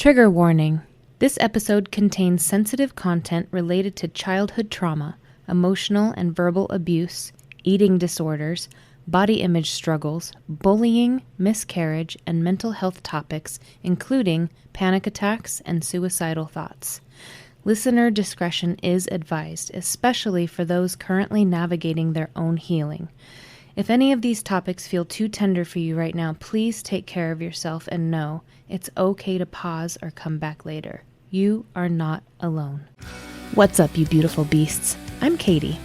Trigger warning. This episode contains sensitive content related to childhood trauma, emotional and verbal abuse, eating disorders, body image struggles, bullying, miscarriage, and mental health topics, including panic attacks and suicidal thoughts. Listener discretion is advised, especially for those currently navigating their own healing. If any of these topics feel too tender for you right now, please take care of yourself and know it's okay to pause or come back later. You are not alone. What's up, you beautiful beasts? I'm Katie.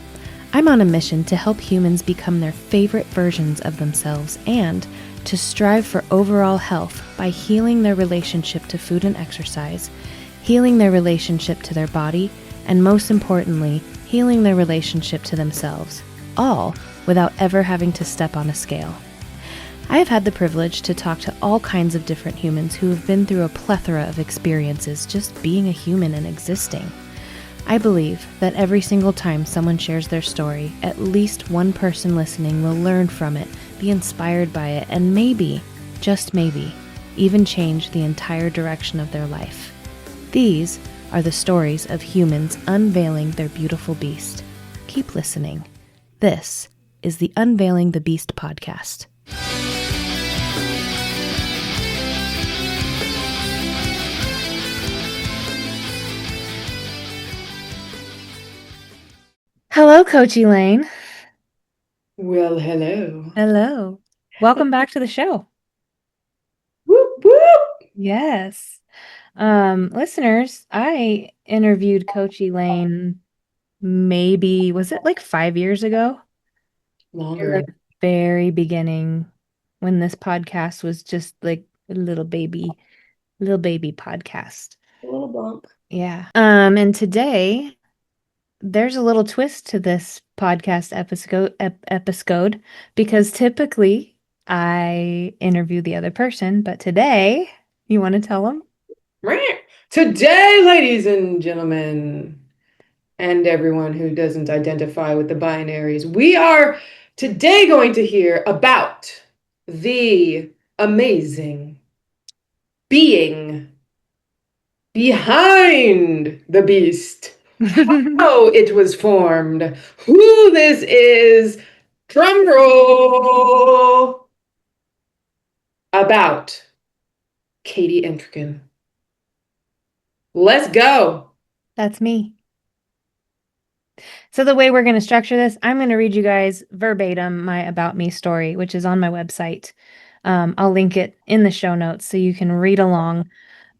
I'm on a mission to help humans become their favorite versions of themselves and to strive for overall health by healing their relationship to food and exercise, healing their relationship to their body, and most importantly, healing their relationship to themselves, all without ever having to step on a scale. I have had the privilege to talk to all kinds of different humans who have been through a plethora of experiences just being a human and existing. I believe that every single time someone shares their story, at least one person listening will learn from it, be inspired by it, and maybe, just maybe, even change the entire direction of their life. These are the stories of humans unveiling their beautiful beast. Keep listening. This is the Unveiling the Beast podcast. Hello, Coach Elaine. Well, hello. Hello. Welcome back to the show. Whoop, whoop. Yes. Listeners, I interviewed Coach Elaine maybe, was it like 5 years ago? In Longer. the very beginning when this podcast was just like a little baby podcast. A little bump. Yeah. And today there's a little twist to this podcast episode because typically I interview the other person, but today, you want to tell them? Today, ladies and gentlemen, and everyone who doesn't identify with the binaries, we are today going to hear about the amazing being behind the beast. How it was formed, who this is, drum roll, about Katie Entrican. Let's go. That's me. So the way we're going to structure this, I'm going to read you guys verbatim my About Me story, which is on my website. I'll link it in the show notes so you can read along.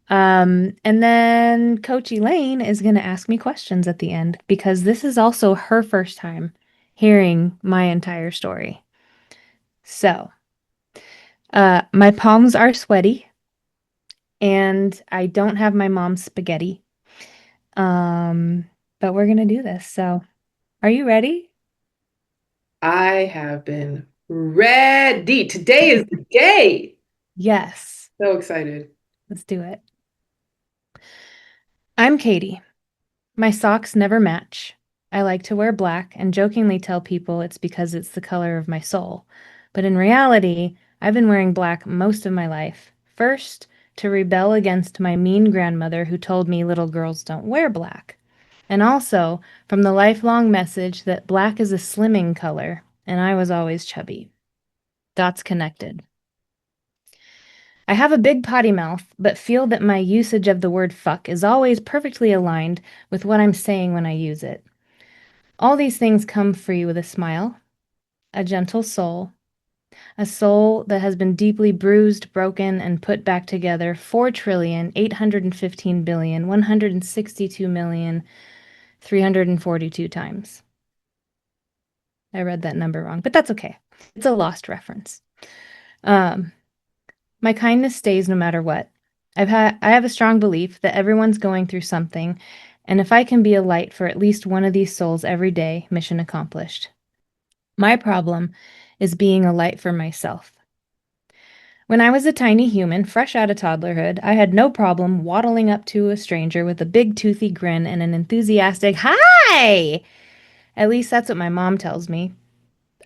And then Coach Elaine is going to ask me questions at the end because this is also her first time hearing my entire story. So, my palms are sweaty and I don't have my mom's spaghetti. But we're going to do this. So, are you ready? I have been ready. Today is the day. Yes. So excited. Let's do it. I'm Katie. My socks never match. I like to wear black and jokingly tell people it's because it's the color of my soul. But in reality, I've been wearing black most of my life. First, to rebel against my mean grandmother who told me little girls don't wear black. And also from the lifelong message that black is a slimming color, and I was always chubby. Dots connected. I have a big potty mouth, but feel that my usage of the word fuck is always perfectly aligned with what I'm saying when I use it. All these things come free with a smile, a gentle soul, a soul that has been deeply bruised, broken, and put back together 4,815,162,342 times. I read that number wrong, but that's okay. It's a lost reference. My kindness stays no matter what. I have a strong belief that everyone's going through something, and if I can be a light for at least one of these souls every day, mission accomplished. My problem is being a light for myself. When I was a tiny human, fresh out of toddlerhood, I had no problem waddling up to a stranger with a big toothy grin and an enthusiastic, "Hi!" At least that's what my mom tells me.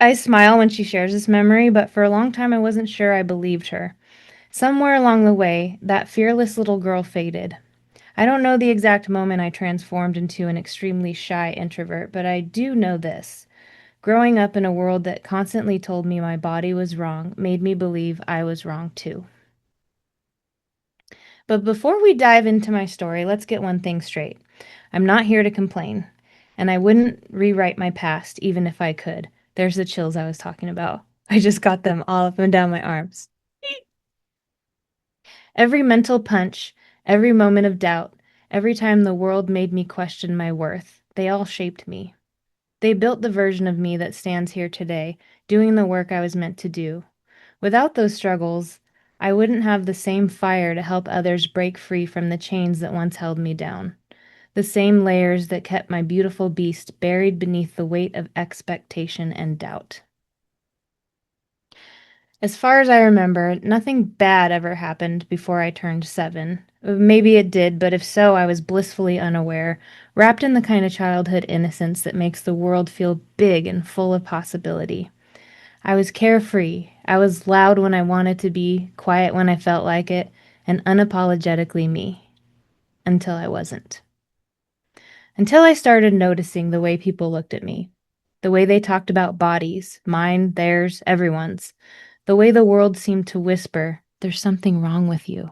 I smile when she shares this memory, but for a long time I wasn't sure I believed her. Somewhere along the way, that fearless little girl faded. I don't know the exact moment I transformed into an extremely shy introvert, but I do know this. Growing up in a world that constantly told me my body was wrong made me believe I was wrong too. But before we dive into my story, let's get one thing straight. I'm not here to complain, and I wouldn't rewrite my past even if I could. There's the chills I was talking about. I just got them all up and down my arms. Every mental punch, every moment of doubt, every time the world made me question my worth, they all shaped me. They built the version of me that stands here today, doing the work I was meant to do. Without those struggles, I wouldn't have the same fire to help others break free from the chains that once held me down. The same layers that kept my beautiful beast buried beneath the weight of expectation and doubt. As far as I remember, nothing bad ever happened before I turned 7. Maybe it did, but if so, I was blissfully unaware, wrapped in the kind of childhood innocence that makes the world feel big and full of possibility. I was carefree. I was loud when I wanted to be, quiet when I felt like it, and unapologetically me. Until I wasn't. Until I started noticing the way people looked at me. The way they talked about bodies, mine, theirs, everyone's. The way the world seemed to whisper, "There's something wrong with you."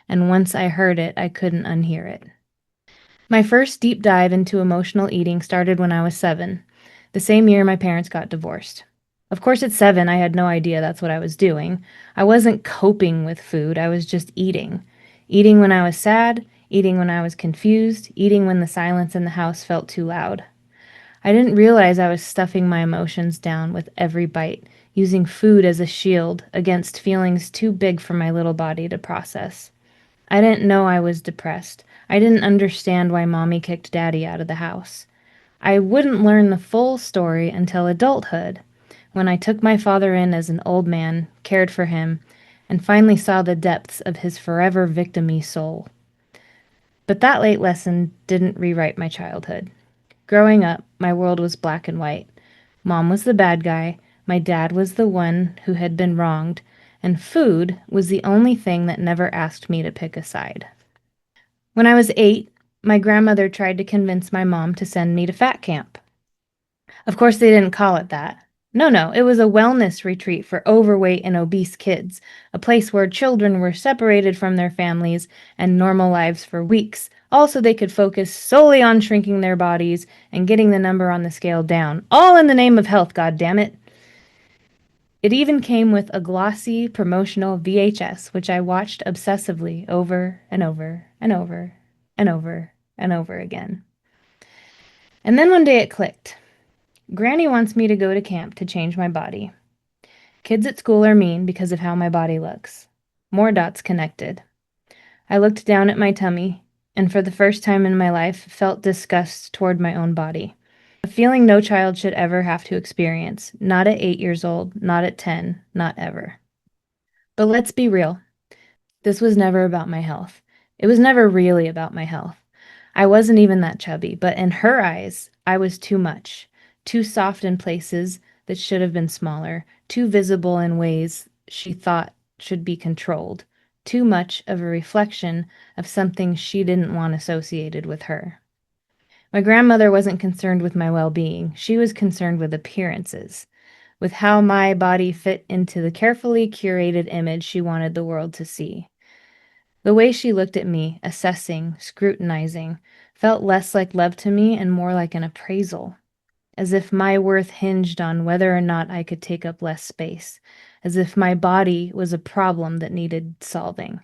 And once I heard it, I couldn't unhear it. My first deep dive into emotional eating started when I was 7, the same year my parents got divorced. Of course, at 7, I had no idea that's what I was doing. I wasn't coping with food, I was just eating. Eating when I was sad, eating when I was confused, eating when the silence in the house felt too loud. I didn't realize I was stuffing my emotions down with every bite, using food as a shield against feelings too big for my little body to process. I didn't know I was depressed. I didn't understand why Mommy kicked Daddy out of the house. I wouldn't learn the full story until adulthood, when I took my father in as an old man, cared for him, and finally saw the depths of his forever victim-y soul. But that late lesson didn't rewrite my childhood. Growing up, my world was black and white. Mom was the bad guy, my dad was the one who had been wronged, and food was the only thing that never asked me to pick a side. When I was 8, my grandmother tried to convince my mom to send me to fat camp. Of course, they didn't call it that. No, it was a wellness retreat for overweight and obese kids, a place where children were separated from their families and normal lives for weeks, all so they could focus solely on shrinking their bodies and getting the number on the scale down, all in the name of health, goddammit. It even came with a glossy promotional VHS, which I watched obsessively over and over and over and over and over again. And then one day it clicked. Granny wants me to go to camp to change my body. Kids at school are mean because of how my body looks. More dots connected. I looked down at my tummy, and for the first time in my life, felt disgust toward my own body. A feeling no child should ever have to experience. Not at 8 years old, not at 10, not ever. But let's be real. This was never about my health. It was never really about my health. I wasn't even that chubby, but in her eyes, I was too much. Too soft in places that should have been smaller, too visible in ways she thought should be controlled, too much of a reflection of something she didn't want associated with her. My grandmother wasn't concerned with my well-being. She was concerned with appearances, with how my body fit into the carefully curated image she wanted the world to see. The way she looked at me, assessing, scrutinizing, felt less like love to me and more like an appraisal, as if my worth hinged on whether or not I could take up less space, as if my body was a problem that needed solving.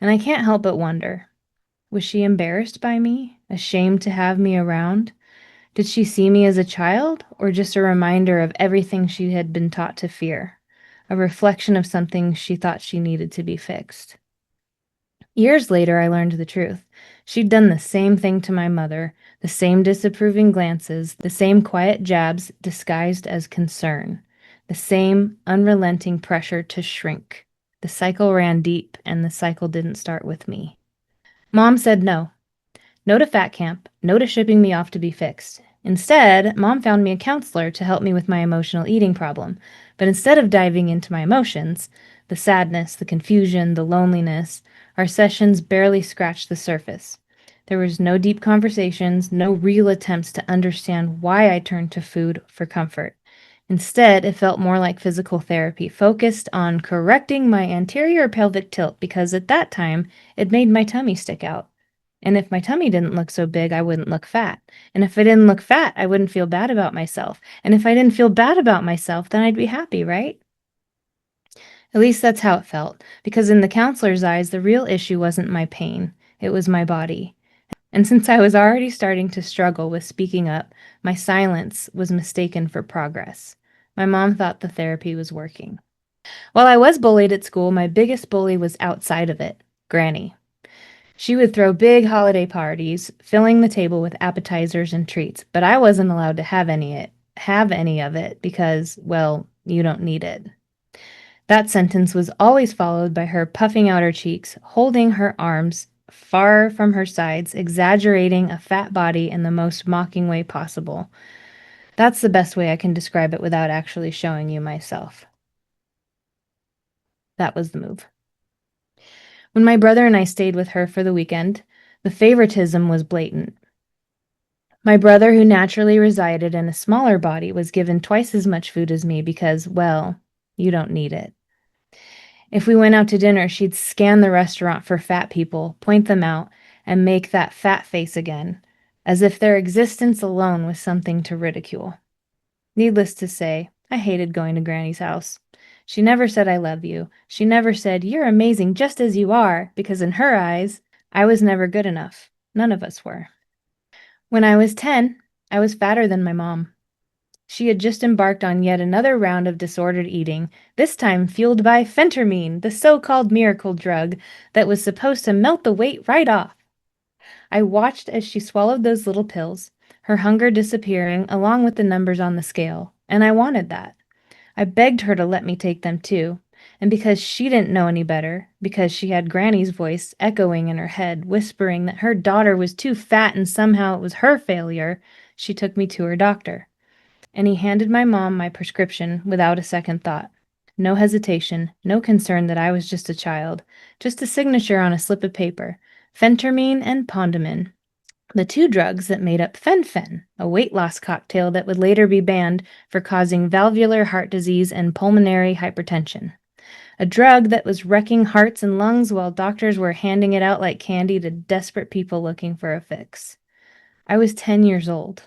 And I can't help but wonder, was she embarrassed by me, ashamed to have me around? Did she see me as a child, or just a reminder of everything she had been taught to fear, a reflection of something she thought she needed to be fixed? Years later, I learned the truth. She'd done the same thing to my mother, the same disapproving glances, the same quiet jabs disguised as concern, the same unrelenting pressure to shrink. The cycle ran deep, and the cycle didn't start with me. Mom said no. No to fat camp, no to shipping me off to be fixed. Instead, Mom found me a counselor to help me with my emotional eating problem. But instead of diving into my emotions, The sadness, the confusion, the loneliness. Our sessions barely scratched the surface. There was no deep conversations, no real attempts to understand why I turned to food for comfort. Instead, it felt more like physical therapy, focused on correcting my anterior pelvic tilt because at that time, it made my tummy stick out. And if my tummy didn't look so big, I wouldn't look fat. And if I didn't look fat, I wouldn't feel bad about myself. And if I didn't feel bad about myself, then I'd be happy, right? At least that's how it felt, because in the counselor's eyes, the real issue wasn't my pain, it was my body. And since I was already starting to struggle with speaking up, my silence was mistaken for progress. My mom thought the therapy was working. While I was bullied at school, my biggest bully was outside of it, Granny. She would throw big holiday parties, filling the table with appetizers and treats, but I wasn't allowed to have any of it because, well, you don't need it. That sentence was always followed by her puffing out her cheeks, holding her arms far from her sides, exaggerating a fat body in the most mocking way possible. That's the best way I can describe it without actually showing you myself. That was the move. When my brother and I stayed with her for the weekend, the favoritism was blatant. My brother, who naturally resided in a smaller body, was given twice as much food as me because, well, you don't need it. If we went out to dinner, she'd scan the restaurant for fat people, point them out, and make that fat face again, as if their existence alone was something to ridicule. Needless to say, I hated going to Granny's house. She never said I love you. She never said, you're amazing just as you are, because in her eyes, I was never good enough. None of us were. When I was 10, I was fatter than my mom. She had just embarked on yet another round of disordered eating, this time fueled by phentermine, the so-called miracle drug that was supposed to melt the weight right off. I watched as she swallowed those little pills, her hunger disappearing along with the numbers on the scale, and I wanted that. I begged her to let me take them too, and because she didn't know any better, because she had Granny's voice echoing in her head, whispering that her daughter was too fat and somehow it was her failure, she took me to her doctor. And he handed my mom my prescription without a second thought. No hesitation, no concern that I was just a child, just a signature on a slip of paper. Phentermine and Pondamin, the two drugs that made up fen-phen, a weight loss cocktail that would later be banned for causing valvular heart disease and pulmonary hypertension. A drug that was wrecking hearts and lungs while doctors were handing it out like candy to desperate people looking for a fix. I was 10 years old.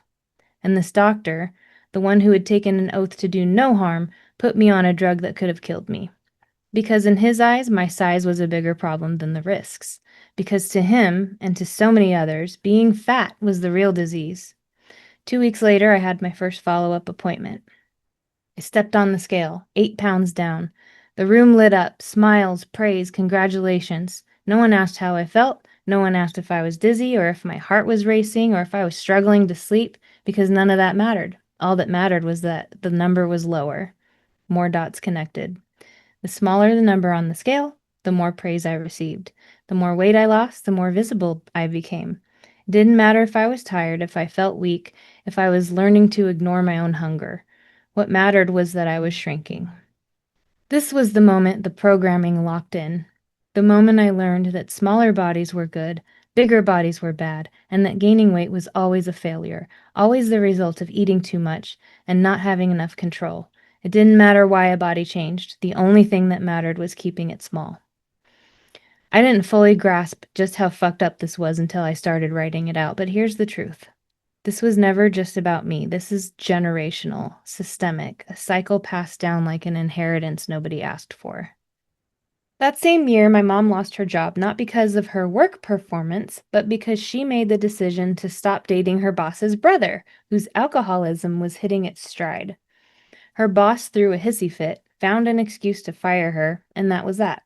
And this doctor, the one who had taken an oath to do no harm, put me on a drug that could have killed me. Because in his eyes, my size was a bigger problem than the risks. Because to him, and to so many others, being fat was the real disease. 2 weeks later, I had my first follow-up appointment. I stepped on the scale, 8 pounds down. The room lit up, smiles, praise, congratulations. No one asked how I felt. No one asked if I was dizzy or if my heart was racing or if I was struggling to sleep, because none of that mattered. All that mattered was that the number was lower. More dots connected. The smaller the number on the scale, the more praise I received. The more weight I lost, the more visible I became. It didn't matter if I was tired, if I felt weak, if I was learning to ignore my own hunger. What mattered was that I was shrinking. This was the moment the programming locked in. The moment I learned that smaller bodies were good, bigger bodies were bad, and that gaining weight was always a failure, always the result of eating too much and not having enough control. It didn't matter why a body changed. The only thing that mattered was keeping it small. I didn't fully grasp just how fucked up this was until I started writing it out, but here's the truth. This was never just about me. This is generational, systemic, a cycle passed down like an inheritance nobody asked for. That same year, my mom lost her job, not because of her work performance, but because she made the decision to stop dating her boss's brother, whose alcoholism was hitting its stride. Her boss threw a hissy fit, found an excuse to fire her, and that was that.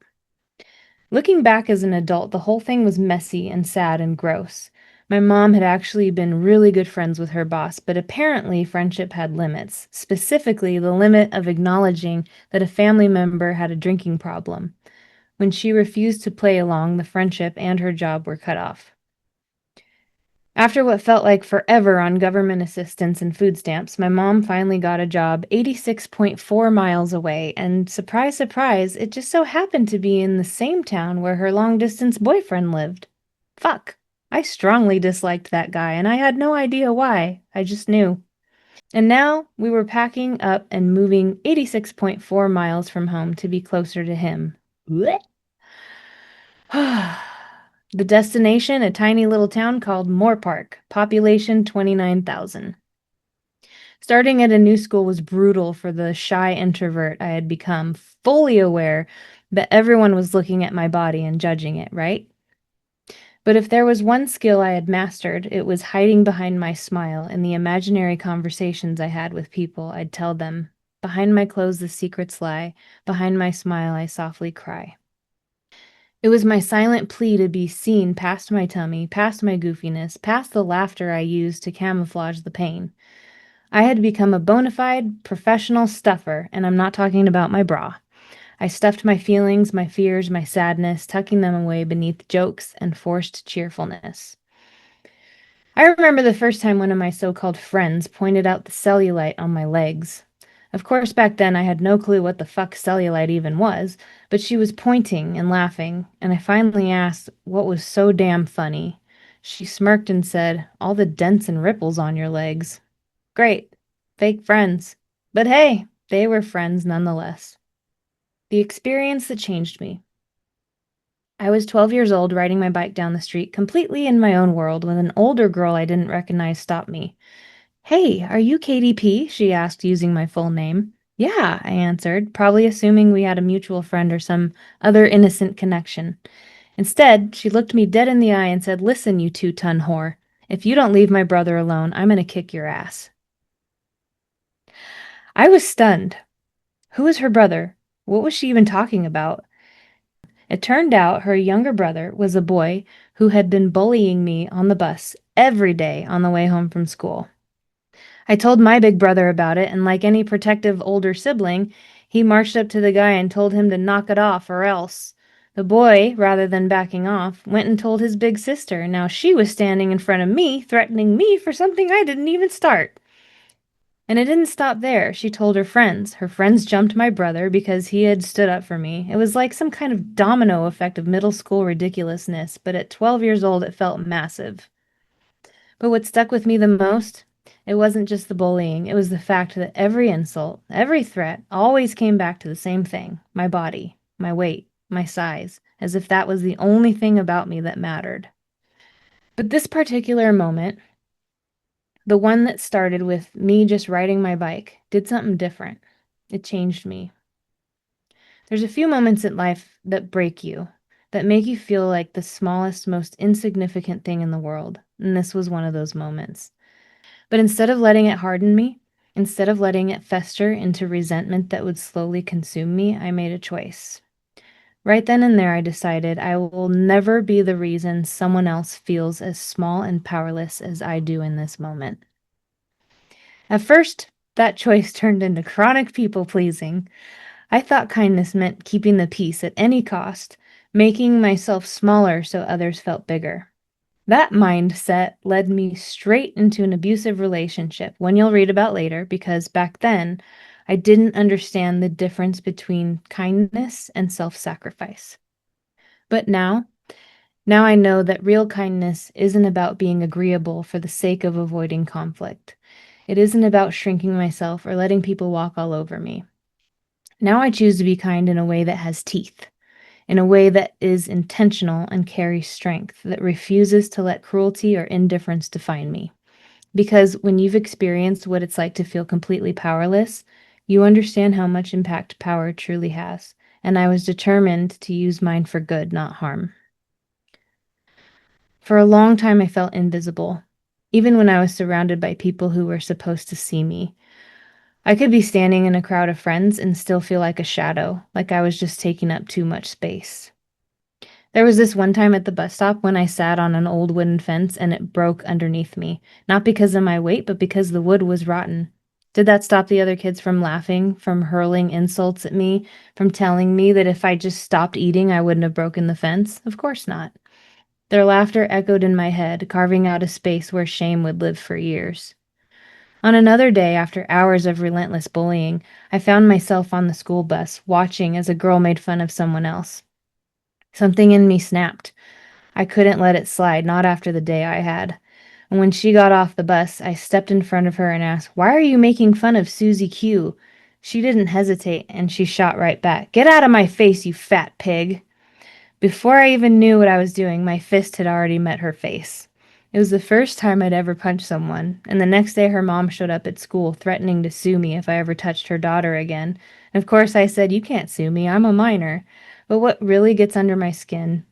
Looking back as an adult, the whole thing was messy and sad and gross. My mom had actually been really good friends with her boss, but apparently friendship had limits, specifically the limit of acknowledging that a family member had a drinking problem. When she refused to play along, the friendship and her job were cut off. After what felt like forever on government assistance and food stamps, my mom finally got a job 86.4 miles away, and surprise, surprise, it just so happened to be in the same town where her long-distance boyfriend lived. Fuck. I strongly disliked that guy, and I had no idea why. I just knew. And now we were packing up and moving 86.4 miles from home to be closer to him. Blech. The destination, a tiny little town called Moorpark, population 29,000. Starting at a new school was brutal for the shy introvert I had become, fully aware that everyone was looking at my body and judging it, right? But if there was one skill I had mastered, it was hiding behind my smile in the imaginary conversations I had with people. I'd tell them, behind my clothes the secrets lie, behind my smile I softly cry. It was my silent plea to be seen past my tummy, past my goofiness, past the laughter I used to camouflage the pain. I had become a bona fide professional stuffer, and I'm not talking about my bra. I stuffed my feelings, my fears, my sadness, tucking them away beneath jokes and forced cheerfulness. I remember the first time one of my so-called friends pointed out the cellulite on my legs. Of course, back then I had no clue what the fuck cellulite even was, but she was pointing and laughing, and I finally asked what was so damn funny. She smirked and said, "All the dents and ripples on your legs." Great. Fake friends. But hey, they were friends nonetheless. The experience that changed me. I was 12 years old riding my bike down the street, completely in my own world, when an older girl I didn't recognize stopped me. "Hey, are you KDP?" she asked, using my full name. "Yeah," I answered, probably assuming we had a mutual friend or some other innocent connection. Instead, she looked me dead in the eye and said, "Listen, you 2-ton whore. If you don't leave my brother alone, I'm gonna kick your ass." I was stunned. Who was her brother? What was she even talking about? It turned out her younger brother was a boy who had been bullying me on the bus every day on the way home from school. I told my big brother about it, and like any protective older sibling, he marched up to the guy and told him to knock it off or else. The boy, rather than backing off, went and told his big sister. Now she was standing in front of me, threatening me for something I didn't even start. And it didn't stop there. She told her friends. Her friends jumped my brother because he had stood up for me. It was like some kind of domino effect of middle school ridiculousness, but at 12 years old, it felt massive. But what stuck with me the most, it wasn't just the bullying, it was the fact that every insult, every threat, always came back to the same thing: my body, my weight, my size, as if that was the only thing about me that mattered. But this particular moment, the one that started with me just riding my bike, did something different. It changed me. There's a few moments in life that break you, that make you feel like the smallest, most insignificant thing in the world, and this was one of those moments. But instead of letting it harden me, instead of letting it fester into resentment that would slowly consume me, I made a choice. Right then and there, I decided I will never be the reason someone else feels as small and powerless as I do in this moment. At first, that choice turned into chronic people pleasing. I thought kindness meant keeping the peace at any cost, making myself smaller so others felt bigger. That mindset led me straight into an abusive relationship, one you'll read about later, because back then I didn't understand the difference between kindness and self-sacrifice. But now I know that real kindness isn't about being agreeable for the sake of avoiding conflict. It isn't about shrinking myself or letting people walk all over me. Now I choose to be kind in a way that has teeth, in a way that is intentional and carries strength, that refuses to let cruelty or indifference define me. Because when you've experienced what it's like to feel completely powerless, you understand how much impact power truly has. And I was determined to use mine for good, not harm. For a long time, I felt invisible, even when I was surrounded by people who were supposed to see me. I could be standing in a crowd of friends and still feel like a shadow, like I was just taking up too much space. There was this one time at the bus stop when I sat on an old wooden fence and it broke underneath me, not because of my weight, but because the wood was rotten. Did that stop the other kids from laughing, from hurling insults at me, from telling me that if I just stopped eating, I wouldn't have broken the fence? Of course not. Their laughter echoed in my head, carving out a space where shame would live for years. On another day, after hours of relentless bullying, I found myself on the school bus, watching as a girl made fun of someone else. Something in me snapped. I couldn't let it slide, not after the day I had. And when she got off the bus, I stepped in front of her and asked, "Why are you making fun of Susie Q?" She didn't hesitate, and she shot right back. "Get out of my face, you fat pig!" Before I even knew what I was doing, my fist had already met her face. It was the first time I'd ever punched someone, and the next day her mom showed up at school threatening to sue me if I ever touched her daughter again. And of course I said, "You can't sue me, I'm a minor." But what really gets under my skin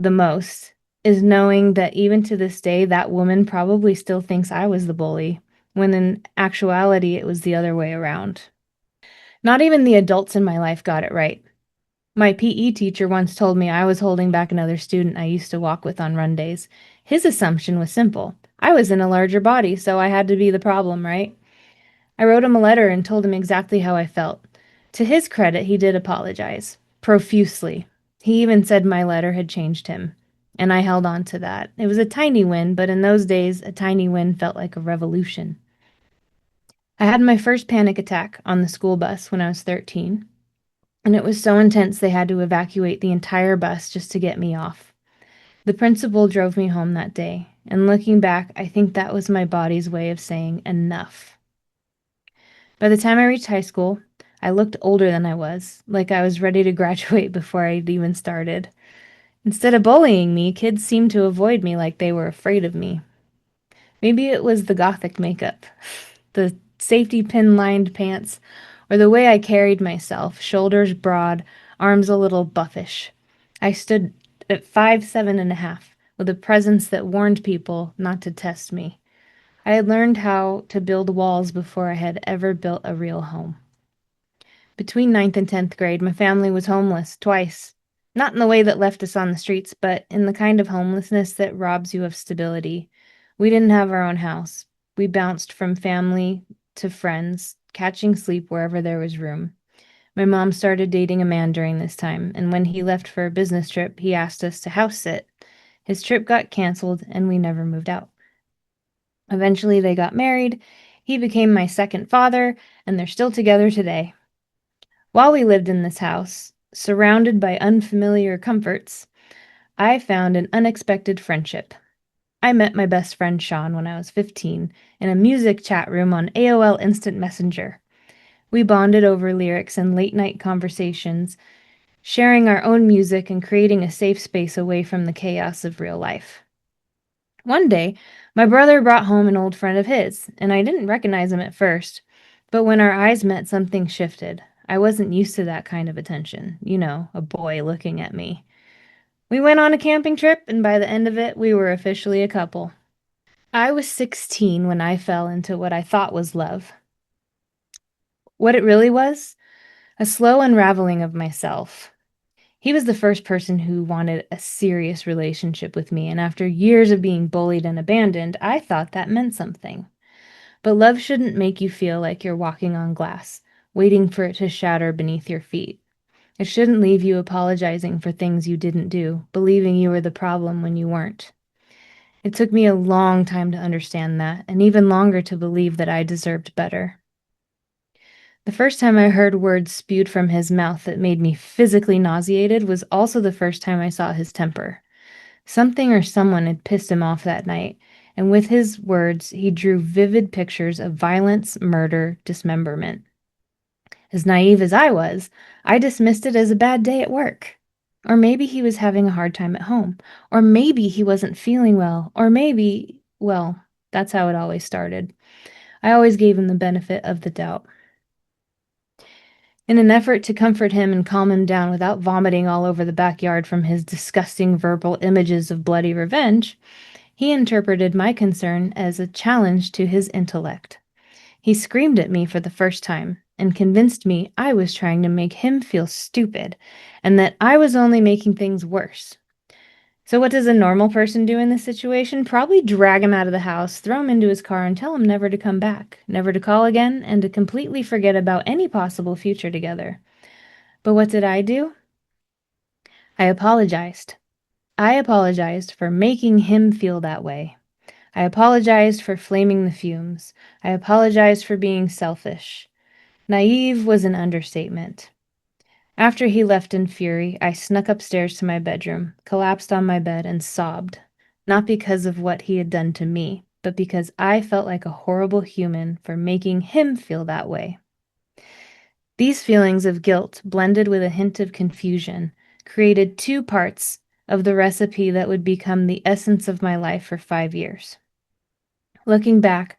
the most is knowing that even to this day, that woman probably still thinks I was the bully, when in actuality it was the other way around. Not even the adults in my life got it right. My PE teacher once told me I was holding back another student I used to walk with on run days. His assumption was simple. I was in a larger body, so I had to be the problem, right? I wrote him a letter and told him exactly how I felt. To his credit, he did apologize, profusely. He even said my letter had changed him. And I held on to that. It was a tiny win, but in those days, a tiny win felt like a revolution. I had my first panic attack on the school bus when I was 13. And it was so intense they had to evacuate the entire bus just to get me off. The principal drove me home that day, and looking back, I think that was my body's way of saying enough. By the time I reached high school, I looked older than I was, like I was ready to graduate before I'd even started. Instead of bullying me, kids seemed to avoid me like they were afraid of me. Maybe it was the gothic makeup, the safety pin lined pants, or the way I carried myself, shoulders broad, arms a little buffish. I stood at 5'7.5", with a presence that warned people not to test me. I had learned how to build walls before I had ever built a real home. Between ninth and 10th grade, my family was homeless twice. Not in the way that left us on the streets, but in the kind of homelessness that robs you of stability. We didn't have our own house. We bounced from family to friends, catching sleep wherever there was room. My mom started dating a man during this time, and when he left for a business trip, he asked us to house sit. His trip got canceled, and we never moved out. Eventually, they got married. He became my second father, and they're still together today. While we lived in this house, surrounded by unfamiliar comforts, I found an unexpected friendship. I met my best friend Sean when I was 15 in a music chat room on AOL Instant Messenger. We bonded over lyrics and late-night conversations, sharing our own music and creating a safe space away from the chaos of real life. One day, my brother brought home an old friend of his, and I didn't recognize him at first. But when our eyes met, something shifted. I wasn't used to that kind of attention. You know, a boy looking at me. We went on a camping trip, and by the end of it, we were officially a couple. I was 16 when I fell into what I thought was love. What it really was? A slow unraveling of myself. He was the first person who wanted a serious relationship with me, and after years of being bullied and abandoned, I thought that meant something. But love shouldn't make you feel like you're walking on glass, waiting for it to shatter beneath your feet. It shouldn't leave you apologizing for things you didn't do, believing you were the problem when you weren't. It took me a long time to understand that, and even longer to believe that I deserved better. The first time I heard words spewed from his mouth that made me physically nauseated was also the first time I saw his temper. Something or someone had pissed him off that night, and with his words, he drew vivid pictures of violence, murder, dismemberment. As naive as I dismissed it as a bad day at work. Or maybe he was having a hard time at home. Or maybe he wasn't feeling well. Or maybe, well, that's how it always started. I always gave him the benefit of the doubt. In an effort to comfort him and calm him down without vomiting all over the backyard from his disgusting verbal images of bloody revenge, he interpreted my concern as a challenge to his intellect. He screamed at me for the first time and convinced me I was trying to make him feel stupid and that I was only making things worse. So what does a normal person do in this situation? Probably drag him out of the house, throw him into his car, and tell him never to come back, never to call again, and to completely forget about any possible future together. But what did I do? I apologized. I apologized for making him feel that way. I apologized for flaming the fumes. I apologized for being selfish. Naive was an understatement. After he left in fury, I snuck upstairs to my bedroom, collapsed on my bed, and sobbed. Not because of what he had done to me, but because I felt like a horrible human for making him feel that way. These feelings of guilt, blended with a hint of confusion, created two parts of the recipe that would become the essence of my life for 5 years. Looking back,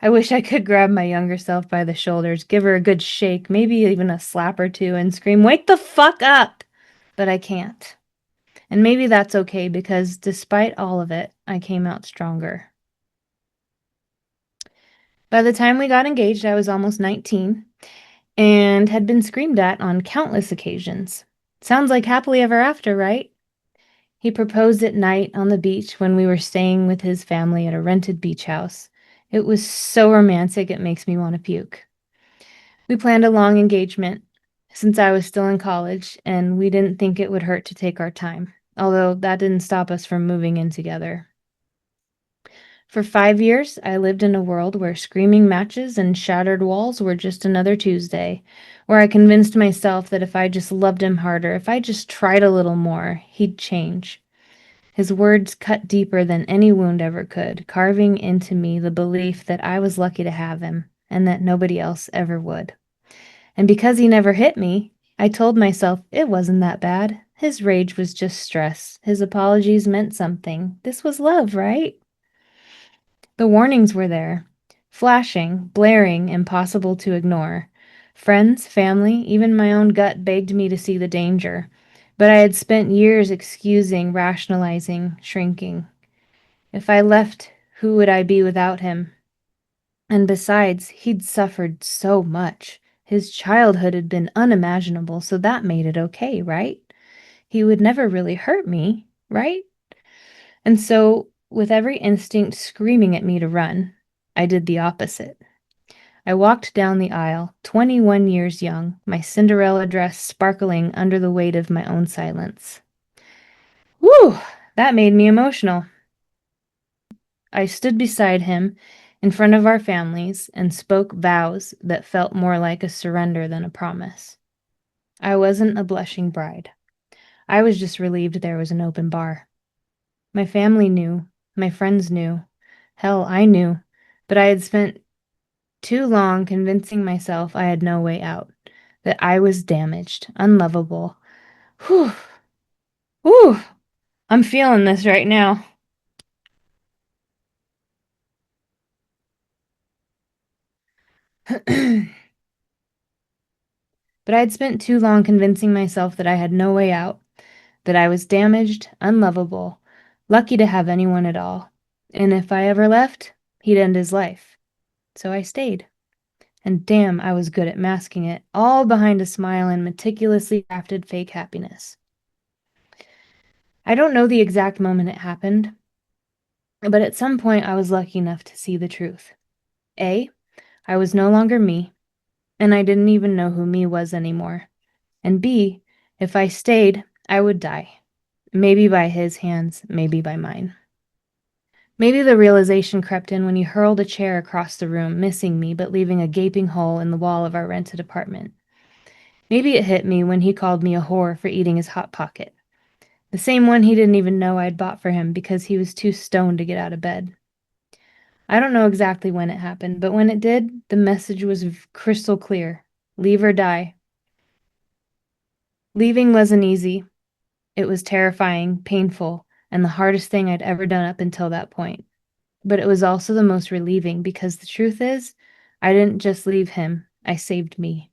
I wish I could grab my younger self by the shoulders, give her a good shake, maybe even a slap or two, and scream, "Wake the fuck up!" But I can't. And maybe that's okay because despite all of it, I came out stronger. By the time we got engaged, I was almost 19 and had been screamed at on countless occasions. Sounds like happily ever after, right? He proposed at night on the beach when we were staying with his family at a rented beach house. It was so romantic, it makes me want to puke. We planned a long engagement since I was still in college, and we didn't think it would hurt to take our time, although that didn't stop us from moving in together. For 5 years, I lived in a world where screaming matches and shattered walls were just another Tuesday, where I convinced myself that if I just loved him harder, if I just tried a little more, he'd change. His words cut deeper than any wound ever could, carving into me the belief that I was lucky to have him and that nobody else ever would. And because he never hit me, I told myself it wasn't that bad. His rage was just stress. His apologies meant something. This was love, right? The warnings were there, flashing, blaring, impossible to ignore. Friends, family, even my own gut begged me to see the danger. But I had spent years excusing, rationalizing, shrinking. If I left, who would I be without him? And besides, he'd suffered so much. His childhood had been unimaginable, so that made it okay, right? He would never really hurt me, right? And so, with every instinct screaming at me to run, I did the opposite. I walked down the aisle, 21 years young, my Cinderella dress sparkling under the weight of my own silence. Whew! That made me emotional. I stood beside him in front of our families and spoke vows that felt more like a surrender than a promise. I wasn't a blushing bride. I was just relieved there was an open bar. My family knew. My friends knew. Hell, I knew. But I had spent too long convincing myself I had no way out, that I was damaged, unlovable. Whew. Whew. I'm feeling this right now. But I had spent too long convincing myself that I had no way out, that I was damaged, unlovable, lucky to have anyone at all. And if I ever left, he'd end his life. So I stayed. And damn, I was good at masking it, all behind a smile and meticulously crafted fake happiness. I don't know the exact moment it happened, but at some point I was lucky enough to see the truth. A, I was no longer me, and I didn't even know who me was anymore. And B, if I stayed, I would die. Maybe by his hands, maybe by mine. Maybe the realization crept in when he hurled a chair across the room, missing me but leaving a gaping hole in the wall of our rented apartment. Maybe it hit me when he called me a whore for eating his Hot Pocket. The same one he didn't even know I'd bought for him because he was too stoned to get out of bed. I don't know exactly when it happened, but when it did, the message was crystal clear. Leave or die. Leaving wasn't easy. It was terrifying, painful, and the hardest thing I'd ever done up until that point. But it was also the most relieving because the truth is, I didn't just leave him, I saved me.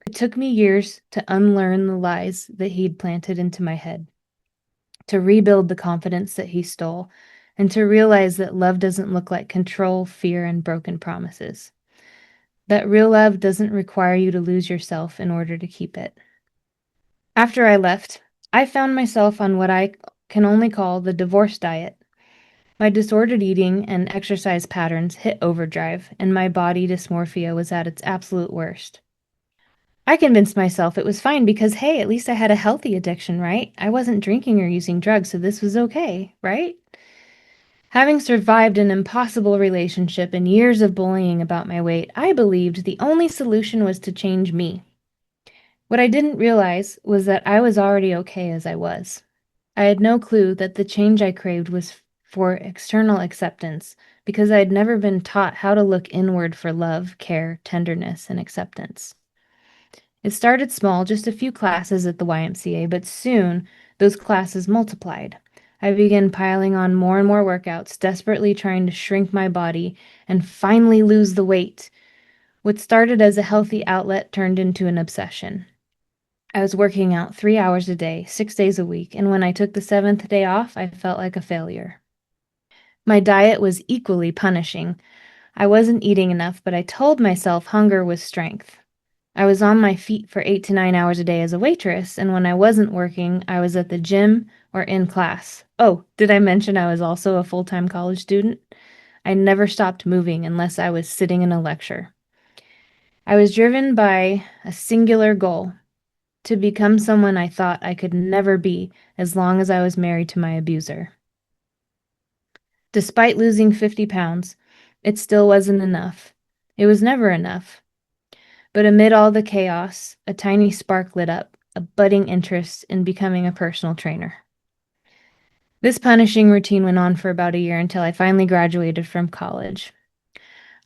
It took me years to unlearn the lies that he'd planted into my head, to rebuild the confidence that he stole, and to realize that love doesn't look like control, fear, and broken promises. That real love doesn't require you to lose yourself in order to keep it. After I left, I found myself on what I can only call the divorce diet. My disordered eating and exercise patterns hit overdrive, and my body dysmorphia was at its absolute worst. I convinced myself it was fine because, hey, at least I had a healthy addiction, right? I wasn't drinking or using drugs, so this was okay, right? Having survived an impossible relationship and years of bullying about my weight, I believed the only solution was to change me. What I didn't realize was that I was already okay as I was. I had no clue that the change I craved was for external acceptance because I had never been taught how to look inward for love, care, tenderness, and acceptance. It started small, just a few classes at the YMCA, but soon those classes multiplied. I began piling on more and more workouts, desperately trying to shrink my body and finally lose the weight. What started as a healthy outlet turned into an obsession. I was working out 3 hours a day, 6 days a week, and when I took the seventh day off, I felt like a failure. My diet was equally punishing. I wasn't eating enough, but I told myself hunger was strength. I was on my feet for 8 to 9 hours a day as a waitress, and when I wasn't working, I was at the gym or in class. Oh, did I mention I was also a full-time college student? I never stopped moving unless I was sitting in a lecture. I was driven by a singular goal: to become someone I thought I could never be as long as I was married to my abuser. Despite losing 50 pounds, it still wasn't enough. It was never enough. But amid all the chaos, a tiny spark lit up, a budding interest in becoming a personal trainer. This punishing routine went on for about a year until I finally graduated from college.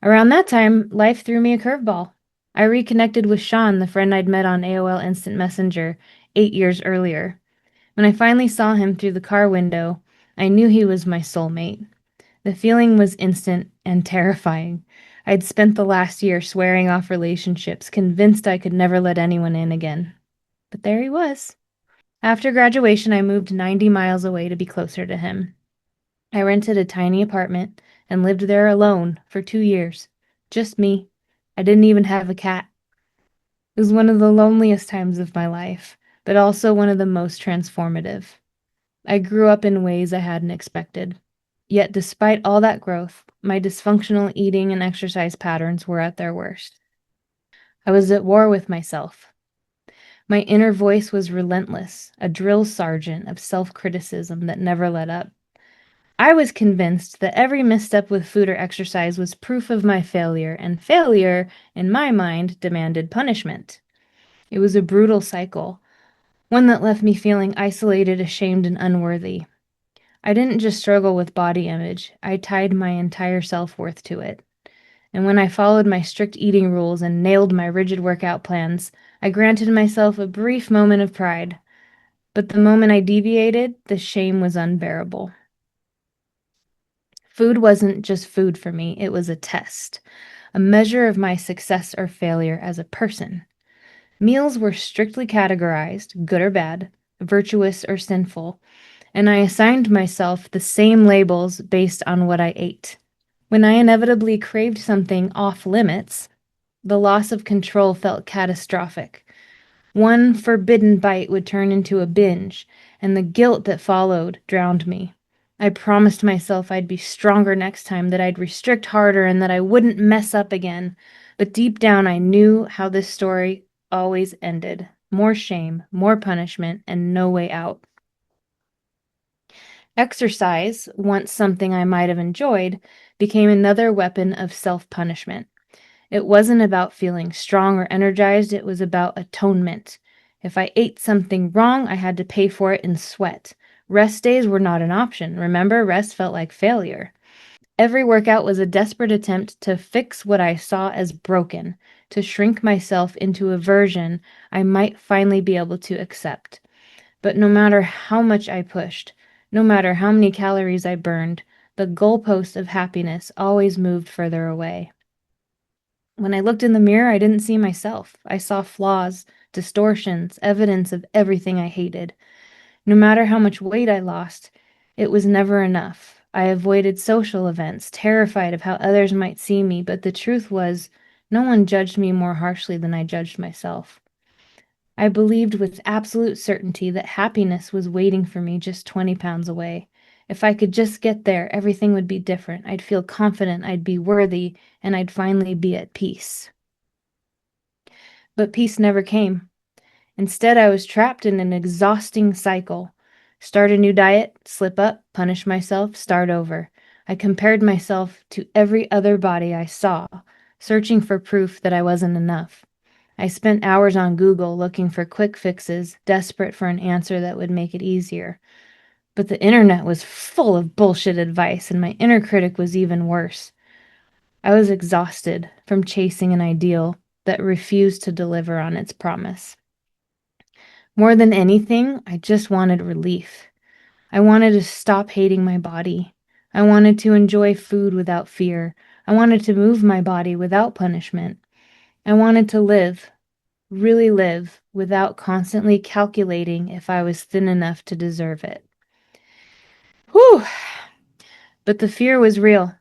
Around that time, life threw me a curveball. I reconnected with Sean, the friend I'd met on AOL Instant Messenger 8 years earlier. When I finally saw him through the car window, I knew he was my soulmate. The feeling was instant and terrifying. I'd spent the last year swearing off relationships, convinced I could never let anyone in again. But there he was. After graduation, I moved 90 miles away to be closer to him. I rented a tiny apartment and lived there alone for 2 years. Just me. I didn't even have a cat. It was one of the loneliest times of my life, but also one of the most transformative. I grew up in ways I hadn't expected. Yet, despite all that growth, my dysfunctional eating and exercise patterns were at their worst. I was at war with myself. My inner voice was relentless, a drill sergeant of self-criticism that never let up. I was convinced that every misstep with food or exercise was proof of my failure, and failure, in my mind, demanded punishment. It was a brutal cycle, one that left me feeling isolated, ashamed, and unworthy. I didn't just struggle with body image, I tied my entire self-worth to it. And when I followed my strict eating rules and nailed my rigid workout plans, I granted myself a brief moment of pride. But the moment I deviated, the shame was unbearable. Food wasn't just food for me, it was a test, a measure of my success or failure as a person. Meals were strictly categorized, good or bad, virtuous or sinful, and I assigned myself the same labels based on what I ate. When I inevitably craved something off limits, the loss of control felt catastrophic. One forbidden bite would turn into a binge, and the guilt that followed drowned me. I promised myself I'd be stronger next time, that I'd restrict harder, and that I wouldn't mess up again. But deep down, I knew how this story always ended. More shame, more punishment, and no way out. Exercise, once something I might have enjoyed, became another weapon of self-punishment. It wasn't about feeling strong or energized, it was about atonement. If I ate something wrong, I had to pay for it in sweat. Rest days were not an option. Remember, rest felt like failure. Every workout was a desperate attempt to fix what I saw as broken, to shrink myself into a version I might finally be able to accept. But no matter how much I pushed, no matter how many calories I burned, the goalpost of happiness always moved further away. When I looked in the mirror, I didn't see myself. I saw flaws, distortions, evidence of everything I hated. No matter how much weight I lost, it was never enough. I avoided social events, terrified of how others might see me, but the truth was, no one judged me more harshly than I judged myself. I believed with absolute certainty that happiness was waiting for me just 20 pounds away. If I could just get there, everything would be different. I'd feel confident, I'd be worthy, and I'd finally be at peace. But peace never came. Instead, I was trapped in an exhausting cycle. Start a new diet, slip up, punish myself, start over. I compared myself to every other body I saw, searching for proof that I wasn't enough. I spent hours on Google looking for quick fixes, desperate for an answer that would make it easier. But the internet was full of bullshit advice, and my inner critic was even worse. I was exhausted from chasing an ideal that refused to deliver on its promise. More than anything, I just wanted relief. I wanted to stop hating my body. I wanted to enjoy food without fear. I wanted to move my body without punishment. I wanted to live, really live, without constantly calculating if I was thin enough to deserve it. Whew! But the fear was real.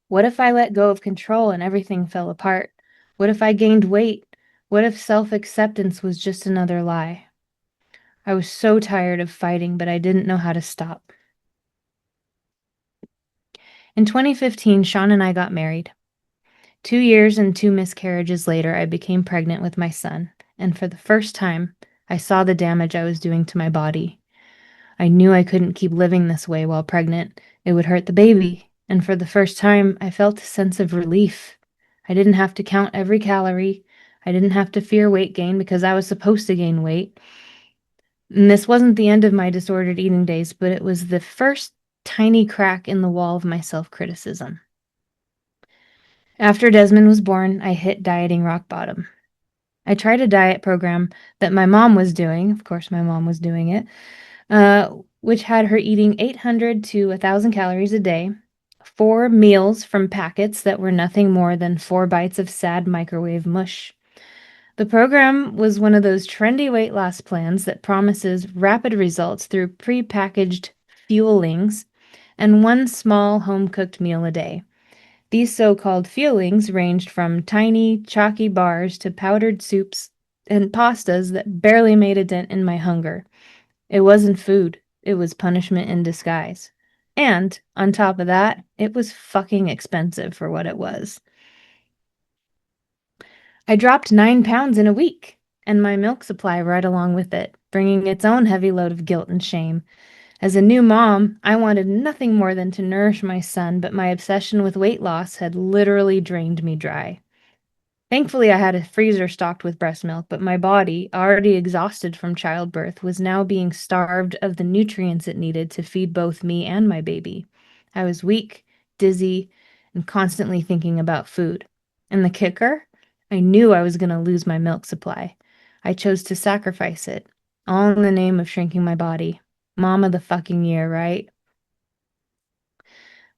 What if I let go of control and everything fell apart? What if I gained weight? What if self-acceptance was just another lie? I was so tired of fighting, but I didn't know how to stop. In 2015, Sean and I got married. 2 years and 2 miscarriages later, I became pregnant with my son, and for the first time, I saw the damage I was doing to my body. I knew I couldn't keep living this way while pregnant. It would hurt the baby, and for the first time, I felt a sense of relief. I didn't have to count every calorie. I didn't have to fear weight gain because I was supposed to gain weight. And this wasn't the end of my disordered eating days, but it was the first tiny crack in the wall of my self-criticism. After Desmond was born, I hit dieting rock bottom. I tried a diet program that my mom was doing. Of course, my mom was doing it, which had her eating 800 to 1,000 calories a day, 4 meals from packets that were nothing more than 4 bites of sad microwave mush. The program was one of those trendy weight loss plans that promises rapid results through pre-packaged fuelings and one small home-cooked meal a day. These so-called fuelings ranged from tiny, chalky bars to powdered soups and pastas that barely made a dent in my hunger. It wasn't food, it was punishment in disguise. And, on top of that, it was fucking expensive for what it was. I dropped 9 pounds in a week, and my milk supply right along with it, bringing its own heavy load of guilt and shame. As a new mom, I wanted nothing more than to nourish my son, but my obsession with weight loss had literally drained me dry. Thankfully, I had a freezer stocked with breast milk, but my body, already exhausted from childbirth, was now being starved of the nutrients it needed to feed both me and my baby. I was weak, dizzy, and constantly thinking about food. And the kicker? I knew I was going to lose my milk supply. I chose to sacrifice it, all in the name of shrinking my body. Mom of the fucking year, right?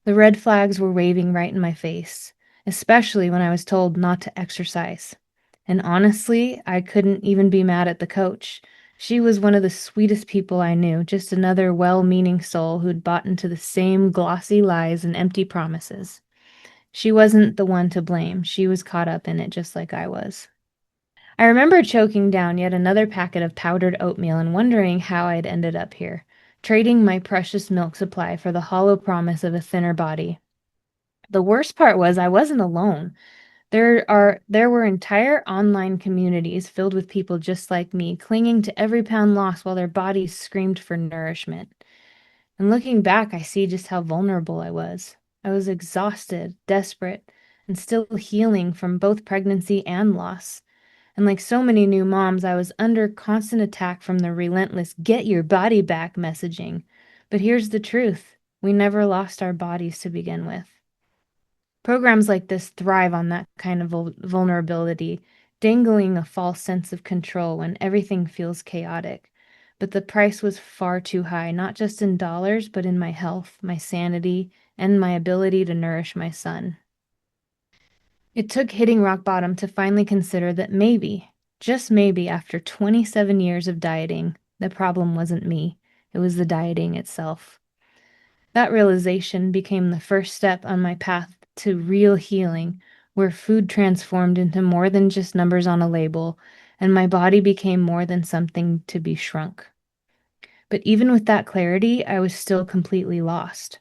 The red flags were waving right in my face, especially when I was told not to exercise. And honestly, I couldn't even be mad at the coach. She was one of the sweetest people I knew, just another well-meaning soul who'd bought into the same glossy lies and empty promises. She wasn't the one to blame. She was caught up in it just like I was. I remember choking down yet another packet of powdered oatmeal and wondering how I'd ended up here, trading my precious milk supply for the hollow promise of a thinner body. The worst part was I wasn't alone. There were entire online communities filled with people just like me, clinging to every pound lost while their bodies screamed for nourishment. And looking back, I see just how vulnerable I was. I was exhausted, desperate, and still healing from both pregnancy and loss. And like so many new moms, I was under constant attack from the relentless "get your body back" messaging. But here's the truth: we never lost our bodies to begin with. Programs like this thrive on that kind of vulnerability, dangling a false sense of control when everything feels chaotic. But the price was far too high, not just in dollars, but in my health, my sanity, and my ability to nourish my son. It took hitting rock bottom to finally consider that maybe, just maybe, after 27 years of dieting, the problem wasn't me. It was the dieting itself. That realization became the first step on my path to real healing, where food transformed into more than just numbers on a label, and my body became more than something to be shrunk. But even with that clarity, I was still completely lost.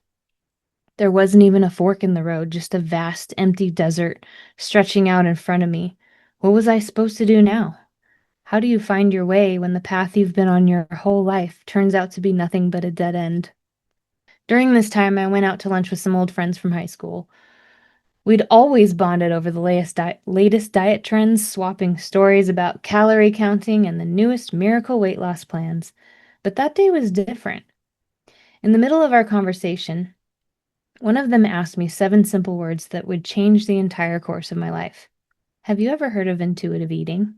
There wasn't even a fork in the road, just a vast, empty desert stretching out in front of me. What was I supposed to do now? How do you find your way when the path you've been on your whole life turns out to be nothing but a dead end? During this time, I went out to lunch with some old friends from high school. We'd always bonded over the latest diet trends, swapping stories about calorie counting and the newest miracle weight loss plans. But that day was different. In the middle of our conversation, one of them asked me 7 simple words that would change the entire course of my life. Have you ever heard of intuitive eating?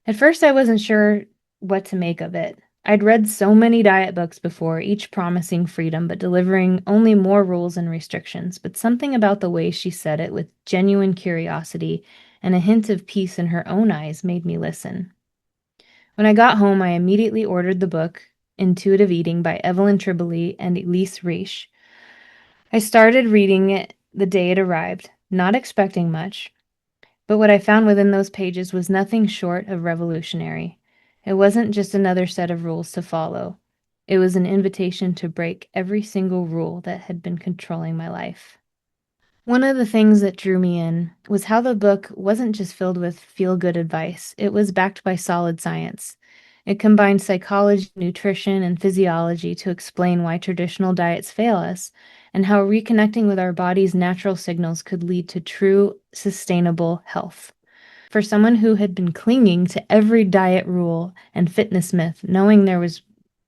At first, I wasn't sure what to make of it. I'd read so many diet books before, each promising freedom but delivering only more rules and restrictions. But something about the way she said it with genuine curiosity and a hint of peace in her own eyes made me listen. When I got home, I immediately ordered the book Intuitive Eating by Evelyn Tribole and Elise Reich. I started reading it the day it arrived, not expecting much. But what I found within those pages was nothing short of revolutionary. It wasn't just another set of rules to follow. It was an invitation to break every single rule that had been controlling my life. One of the things that drew me in was how the book wasn't just filled with feel-good advice. It was backed by solid science. It combined psychology, nutrition, and physiology to explain why traditional diets fail us and how reconnecting with our body's natural signals could lead to true, sustainable health. For someone who had been clinging to every diet rule and fitness myth, knowing there was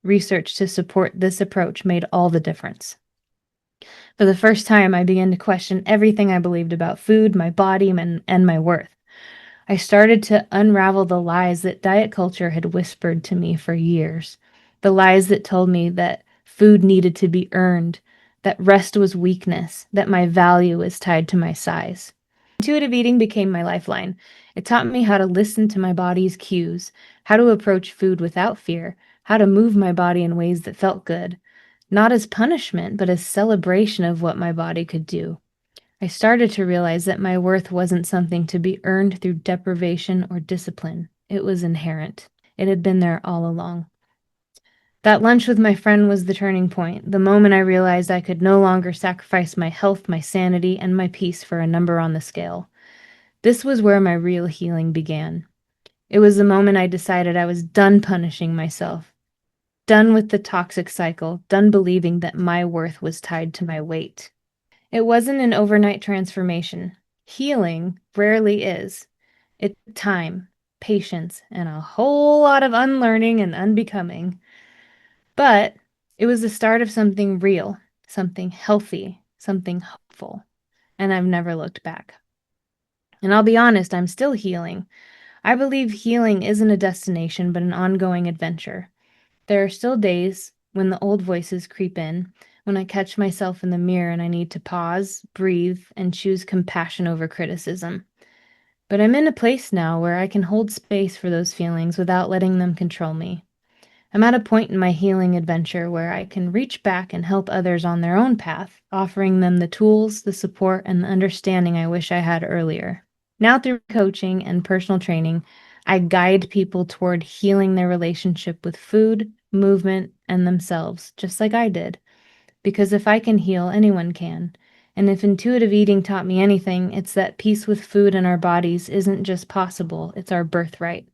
research to support this approach made all the difference. For the first time, I began to question everything I believed about food, my body, and my worth. I started to unravel the lies that diet culture had whispered to me for years. The lies that told me that food needed to be earned, that rest was weakness, that my value was tied to my size. Intuitive eating became my lifeline. It taught me how to listen to my body's cues, how to approach food without fear, how to move my body in ways that felt good, not as punishment, but as celebration of what my body could do. I started to realize that my worth wasn't something to be earned through deprivation or discipline. It was inherent. It had been there all along. That lunch with my friend was the turning point, the moment I realized I could no longer sacrifice my health, my sanity, and my peace for a number on the scale. This was where my real healing began. It was the moment I decided I was done punishing myself, done with the toxic cycle, done believing that my worth was tied to my weight. It wasn't an overnight transformation. Healing rarely is. It took time, patience, and a whole lot of unlearning and unbecoming. But it was the start of something real, something healthy, something hopeful. And I've never looked back. And I'll be honest, I'm still healing. I believe healing isn't a destination, but an ongoing adventure. There are still days when the old voices creep in, when I catch myself in the mirror and I need to pause, breathe, and choose compassion over criticism. But I'm in a place now where I can hold space for those feelings without letting them control me. I'm at a point in my healing adventure where I can reach back and help others on their own path, offering them the tools, the support, and the understanding I wish I had earlier. Now, through coaching and personal training, I guide people toward healing their relationship with food, movement, and themselves, just like I did. Because if I can heal, anyone can. And if intuitive eating taught me anything, it's that peace with food and our bodies isn't just possible, it's our birthright.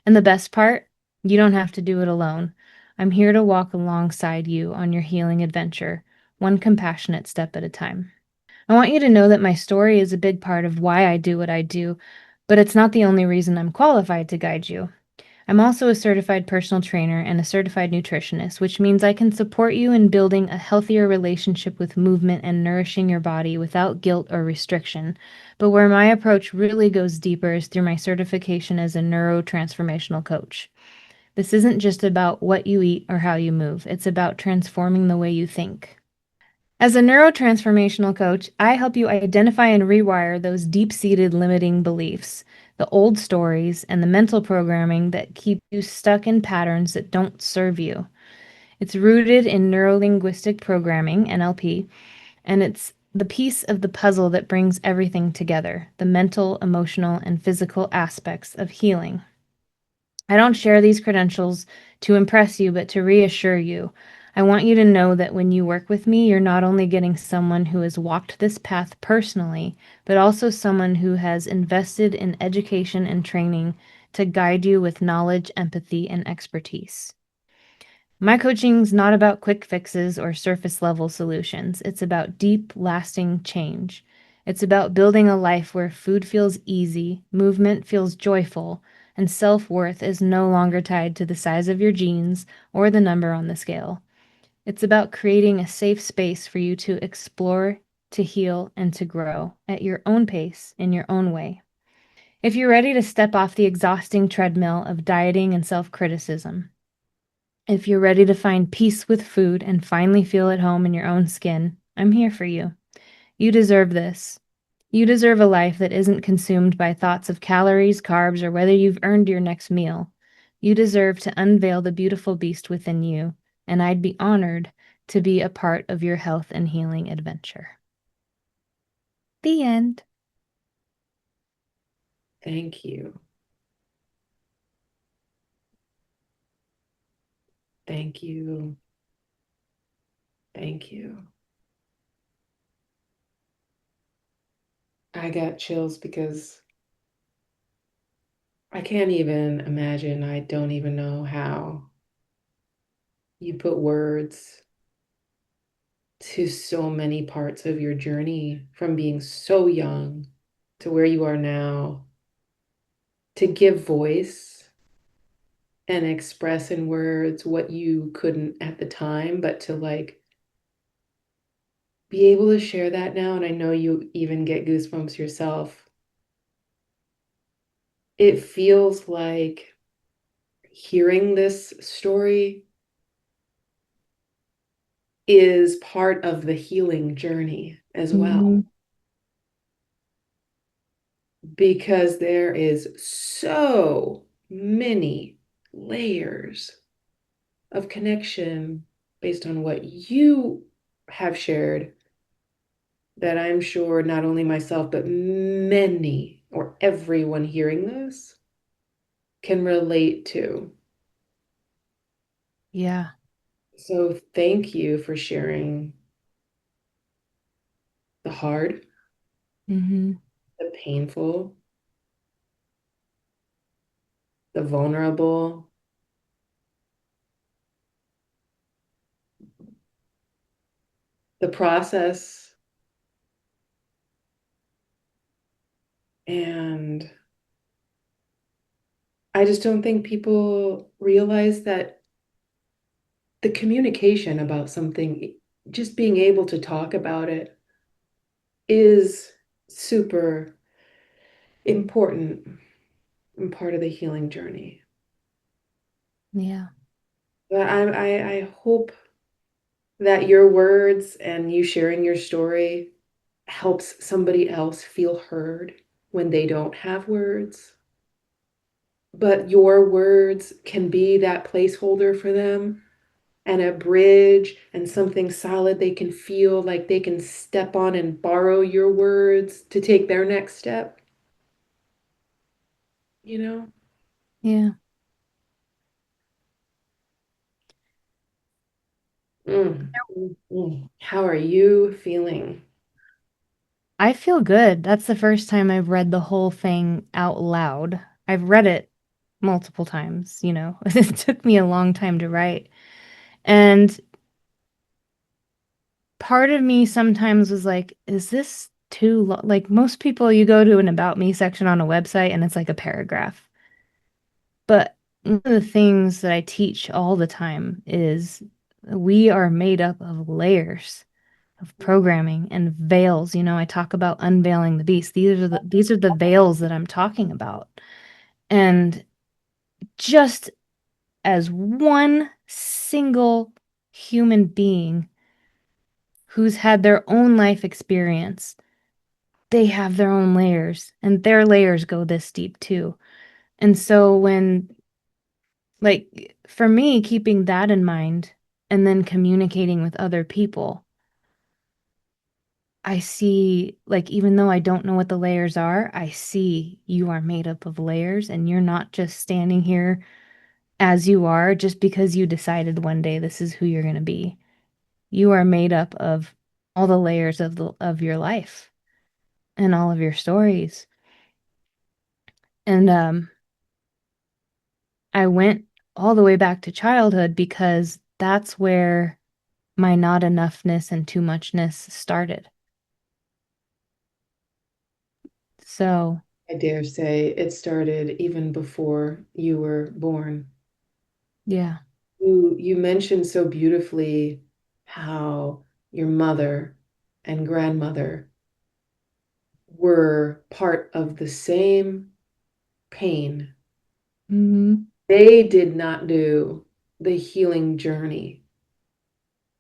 And the best part, you don't have to do it alone. I'm here to walk alongside you on your healing adventure, one compassionate step at a time. I want you to know that my story is a big part of why I do what I do, but it's not the only reason I'm qualified to guide you. I'm also a certified personal trainer and a certified nutritionist, which means I can support you in building a healthier relationship with movement and nourishing your body without guilt or restriction. But where my approach really goes deeper is through my certification as a neurotransformational coach. This isn't just about what you eat or how you move, it's about transforming the way you think. As a neurotransformational coach, I help you identify and rewire those deep-seated limiting beliefs, the old stories, and the mental programming that keep you stuck in patterns that don't serve you. It's rooted in neurolinguistic programming, NLP, and it's the piece of the puzzle that brings everything together, the mental, emotional, and physical aspects of healing. I don't share these credentials to impress you, but to reassure you. I want you to know that when you work with me, you're not only getting someone who has walked this path personally, but also someone who has invested in education and training to guide you with knowledge, empathy, and expertise. My coaching's not about quick fixes or surface level solutions. It's about deep, lasting change. It's about building a life where food feels easy, movement feels joyful, and self worth is no longer tied to the size of your jeans or the number on the scale. It's about creating a safe space for you to explore, to heal, and to grow at your own pace, in your own way. If you're ready to step off the exhausting treadmill of dieting and self criticism, if you're ready to find peace with food and finally feel at home in your own skin, I'm here for you. You deserve this. You deserve a life that isn't consumed by thoughts of calories, carbs, or whether you've earned your next meal. You deserve to unveil the beautiful beast within you, and I'd be honored to be a part of your health and healing adventure. The end. Thank you. Thank you. Thank you. I got chills because I can't even imagine. I don't even know how you put words to so many parts of your journey from being so young to where you are now, to give voice and express in words what you couldn't at the time, but to like be able to share that now. And I know you even get goosebumps yourself. It feels like hearing this story is part of the healing journey as well, Mhm. because there is so many layers of connection based on what you have shared that I'm sure not only myself, but many or everyone hearing this can relate to. Yeah. So thank you for sharing the hard, Mhm. the painful, the vulnerable, the process. And I just don't think people realize that the communication about something, just being able to talk about it, is super important and part of the healing journey. Yeah. But I hope that your words and you sharing your story helps somebody else feel heard when they don't have words. But your words can be that placeholder for them and a bridge and something solid they can feel like they can step on and borrow your words to take their next step, you know? Yeah. How are you feeling? I feel good. That's the first time I've read the whole thing out loud. I've read it multiple times, you know. It took me a long time to write. And part of me sometimes was like, is this too long? Like most people, you go to an about me section on a website and it's like a paragraph. But one of the things that I teach all the time is we are made up of layers of programming and veils. You know, I talk about unveiling the beast. These are the veils that I'm talking about. And just as one single human being who's had their own life experience, they have their own layers, and their layers go this deep too. And so like, for me, keeping that in mind and then communicating with other people, I see, like, even though I don't know what the layers are, I see you are made up of layers and you're not just standing here as you are just because you decided one day this is who you're going to be. You are made up of all the layers of your life and all of your stories. And I went all the way back to childhood because that's where my not enoughness and too muchness started. So, I dare say it started even before you were born. yeah. You mentioned so beautifully how your mother and grandmother were part of the same pain. Mm-hmm. They did not do the healing journey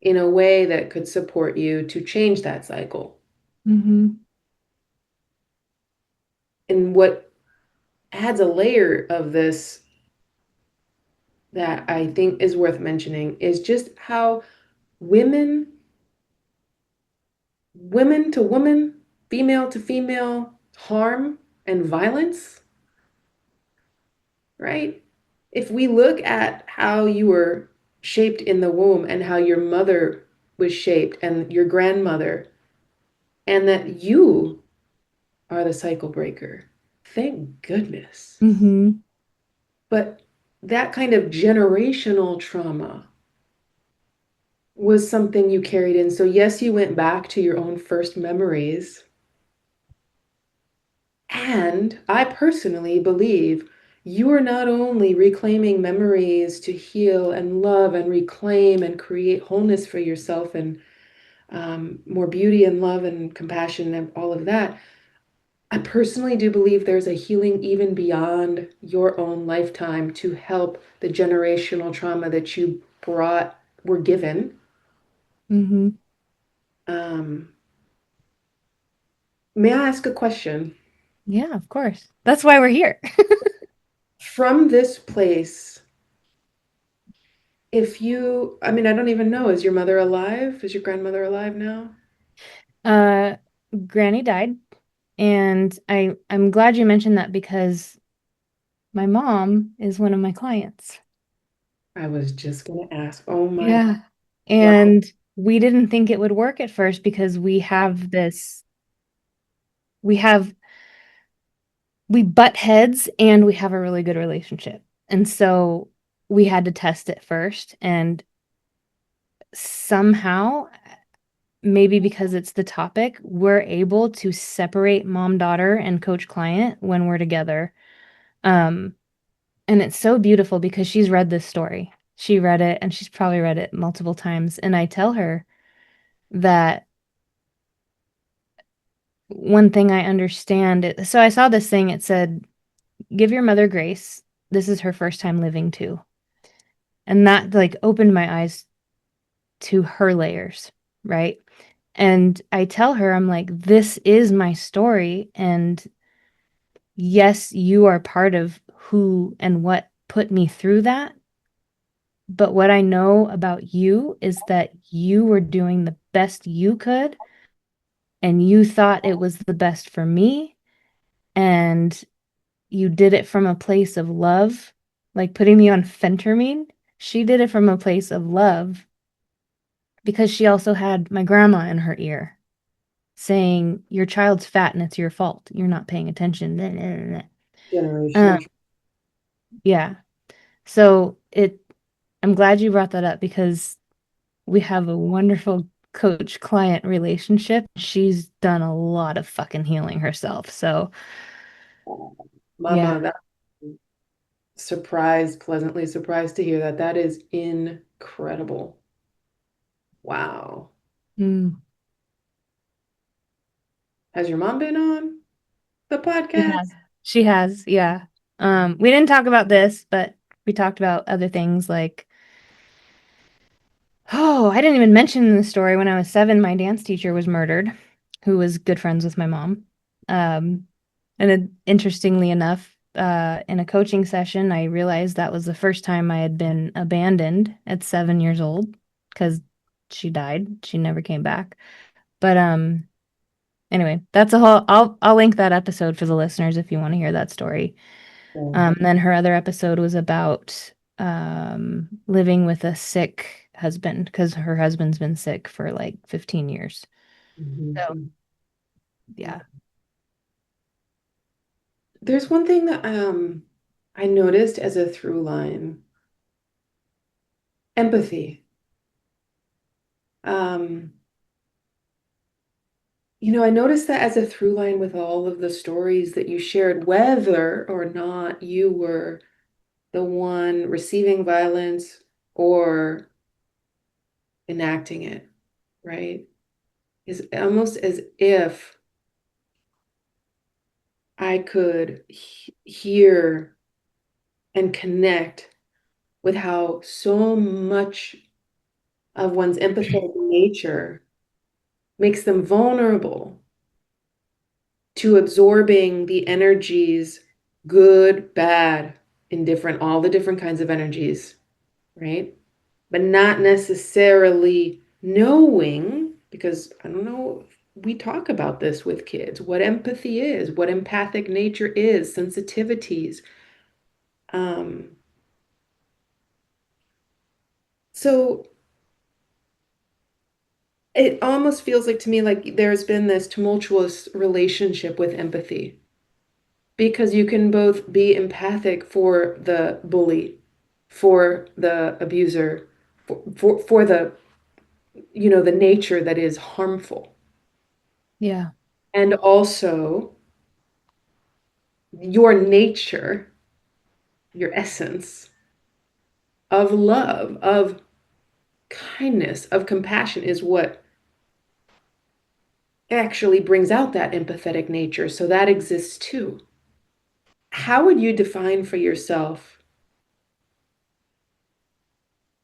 in a way that could support you to change that cycle. Mm-hmm. And what adds a layer of this that I think is worth mentioning is just how women, women to woman, female to female harm and violence, right? If we look at how you were shaped in the womb and how your mother was shaped and your grandmother, and that you are the cycle breaker, thank goodness. Mm-hmm. But that kind of generational trauma was something you carried in. So, yes, you went back to your own first memories. And I personally believe you are not only reclaiming memories to heal and love and reclaim and create wholeness for yourself and more beauty and love and compassion and all of that. I personally do believe there's a healing even beyond your own lifetime to help the generational trauma that you were given. Mm-hmm. Um, may I ask a question? Yeah, of course. That's why we're here. From this place, if you, I mean, I don't even know, is your mother alive? Is your grandmother alive now? Uh, Granny died, and I'm glad you mentioned that because my mom is one of my clients. I was just going to ask. Oh my, Yeah. wow. And we didn't think it would work at first because we have, we butt heads and we have a really good relationship. And so we had to test it first. And somehow, maybe because it's the topic, we're able to separate mom, daughter, and coach client when we're together. Um, and it's so beautiful because she's read this story. She read it and she's probably read it multiple times. And I tell her that one thing I understand. So I saw this thing, it said, give your mother grace. This is her first time living too. And that like opened my eyes to her layers, right? And I tell her, I'm like, this is my story. And yes, you are part of who and what put me through that. But what I know about you is that you were doing the best you could, and you thought it was the best for me. And you did it from a place of love, like putting me on phentermine. She did it from a place of love because she also had my grandma in her ear saying, your child's fat and it's your fault. You're not paying attention. Generational. Um, yeah. So I'm glad you brought that up because we have a wonderful coach client relationship. She's done a lot of fucking healing herself. So, yeah. Mama, that surprised, pleasantly surprised to hear that. That is incredible. Wow. Mm, Has your mom been on the she has. podcast? She has, yeah. We didn't talk about this, but we talked about other things like, oh, I didn't even mention the story when I was 7, my dance teacher was murdered, who was good friends with my mom. Interestingly enough, in a coaching session, I realized that was the first time I had been abandoned at 7 years old because she died. She never came back. But anyway, that's a whole. I'll link that episode for the listeners if you want to hear that story. Yeah. Then her other episode was about living with a sick husband because her husband's been sick for like 15 years. So, Mhm. Yeah. yeah. There's one thing that I noticed as a through line, empathy. Um, I noticed that as a through line with all of the stories that you shared, whether or not you were the one receiving violence or enacting it, right? Is almost as if I could hear and connect with how so much of one's empathetic nature makes them vulnerable to absorbing the energies, good, bad, indifferent, all the different kinds of energies, right? But not necessarily knowing, because I don't know, we talk about this with kids, what empathy is, what empathic nature is, sensitivities. Um, so it almost feels like to me like there's been this tumultuous relationship with empathy because you can both be empathic for the bully, for the abuser, for the the nature that is harmful, Yeah. and also your nature, your essence of love, of kindness, of compassion is what actually brings out that empathetic nature. So that exists too. How would you define for yourself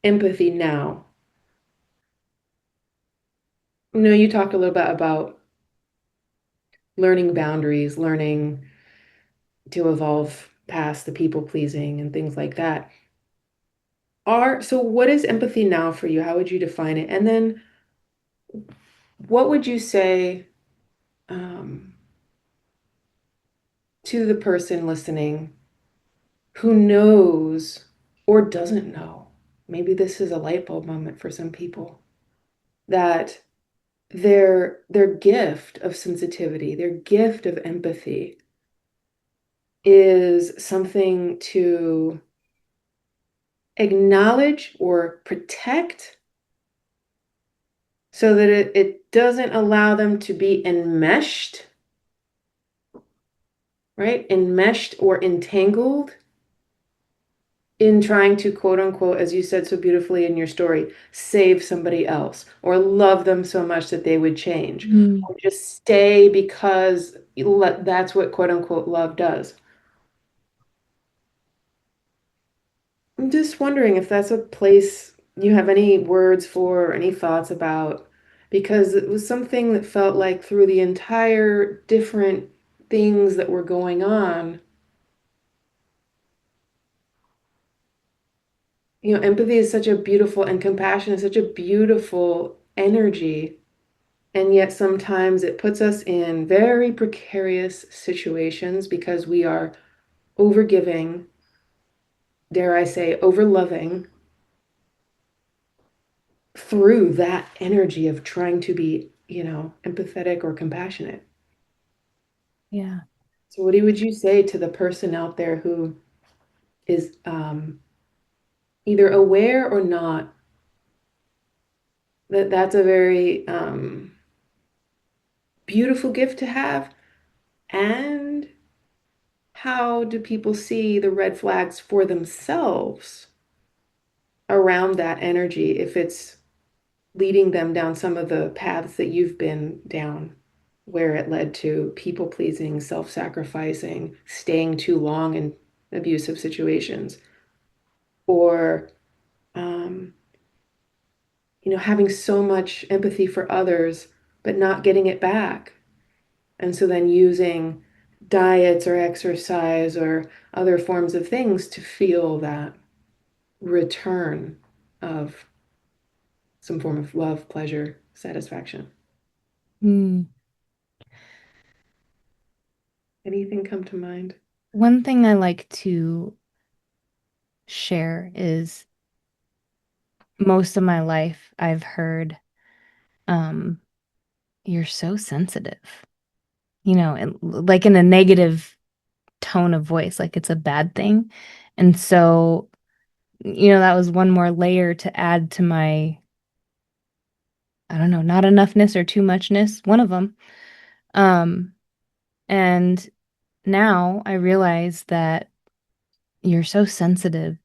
empathy now? You talked a little bit about learning boundaries, learning to evolve past the people pleasing and things like that. So what is empathy now for you? How would you define it? And then what would you say um, to the person listening who knows or doesn't know? Maybe this is a light bulb moment for some people that their gift of sensitivity, their gift of empathy is something to acknowledge or protect so that it doesn't allow them to be enmeshed, right? Enmeshed or entangled in trying to, quote unquote, as you said so beautifully in your story, save somebody else or love them so much that they would change Mm. or just stay because that's what, quote unquote, love does. I'm just wondering if that's a place you have any words for or any thoughts about, because it was something that felt like through the entire different things that were going on, empathy is such a beautiful and compassion is such a beautiful energy. And yet sometimes it puts us in very precarious situations because we are overgiving, dare I say, overloving through that energy of trying to be, empathetic or compassionate. Yeah. So, what would you say to the person out there who is either aware or not that that's a very beautiful gift to have? And how do people see the red flags for themselves around that energy if it's leading them down some of the paths that you've been down, where it led to people pleasing, self sacrificing, staying too long in abusive situations, or, um, having so much empathy for others, but not getting it back. And so then using diets or exercise or other forms of things to feel that return of some form of love, pleasure, satisfaction. Mm. Anything come to mind? One thing I like to share is most of my life I've heard, um, you're so sensitive, and like in a negative tone of voice, like it's a bad thing. And so, that was one more layer to add to my, I don't know, not enoughness or too muchness, one of them. Um, and now I realize that you're so sensitive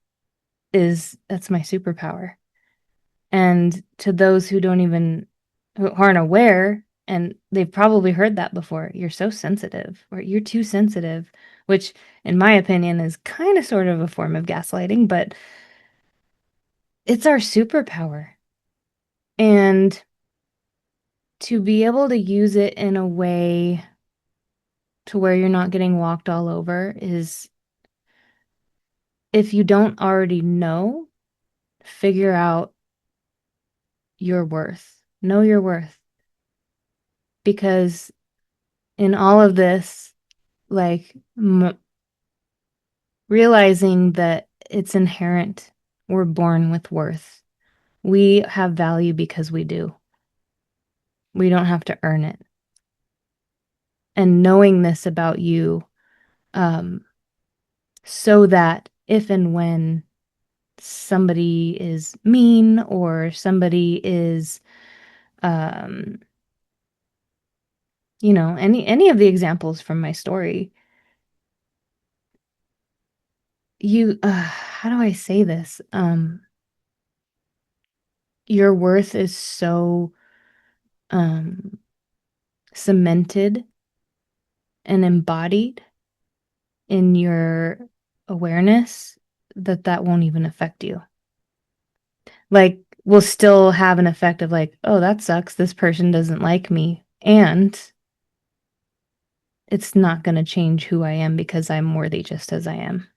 that's my superpower. And to those who aren't aware, and they've probably heard that before, you're so sensitive or you're too sensitive, which in my opinion is kind of sort of a form of gaslighting, but it's our superpower. And to be able to use it in a way to where you're not getting walked all over is, if you don't already know, figure out your worth. Know your worth. Because in all of this, like realizing that it's inherent, we're born with worth. We have value because we do. We don't have to earn it. And knowing this about you, um, so that if and when somebody is mean or somebody is, um, any of the examples from my story, how do I say this? Your worth is so um cemented and embodied in your awareness that won't even affect you. Like, will still have an effect of like, oh, that sucks. This person doesn't like me. And it's not going to change who I am because I'm worthy just as I am.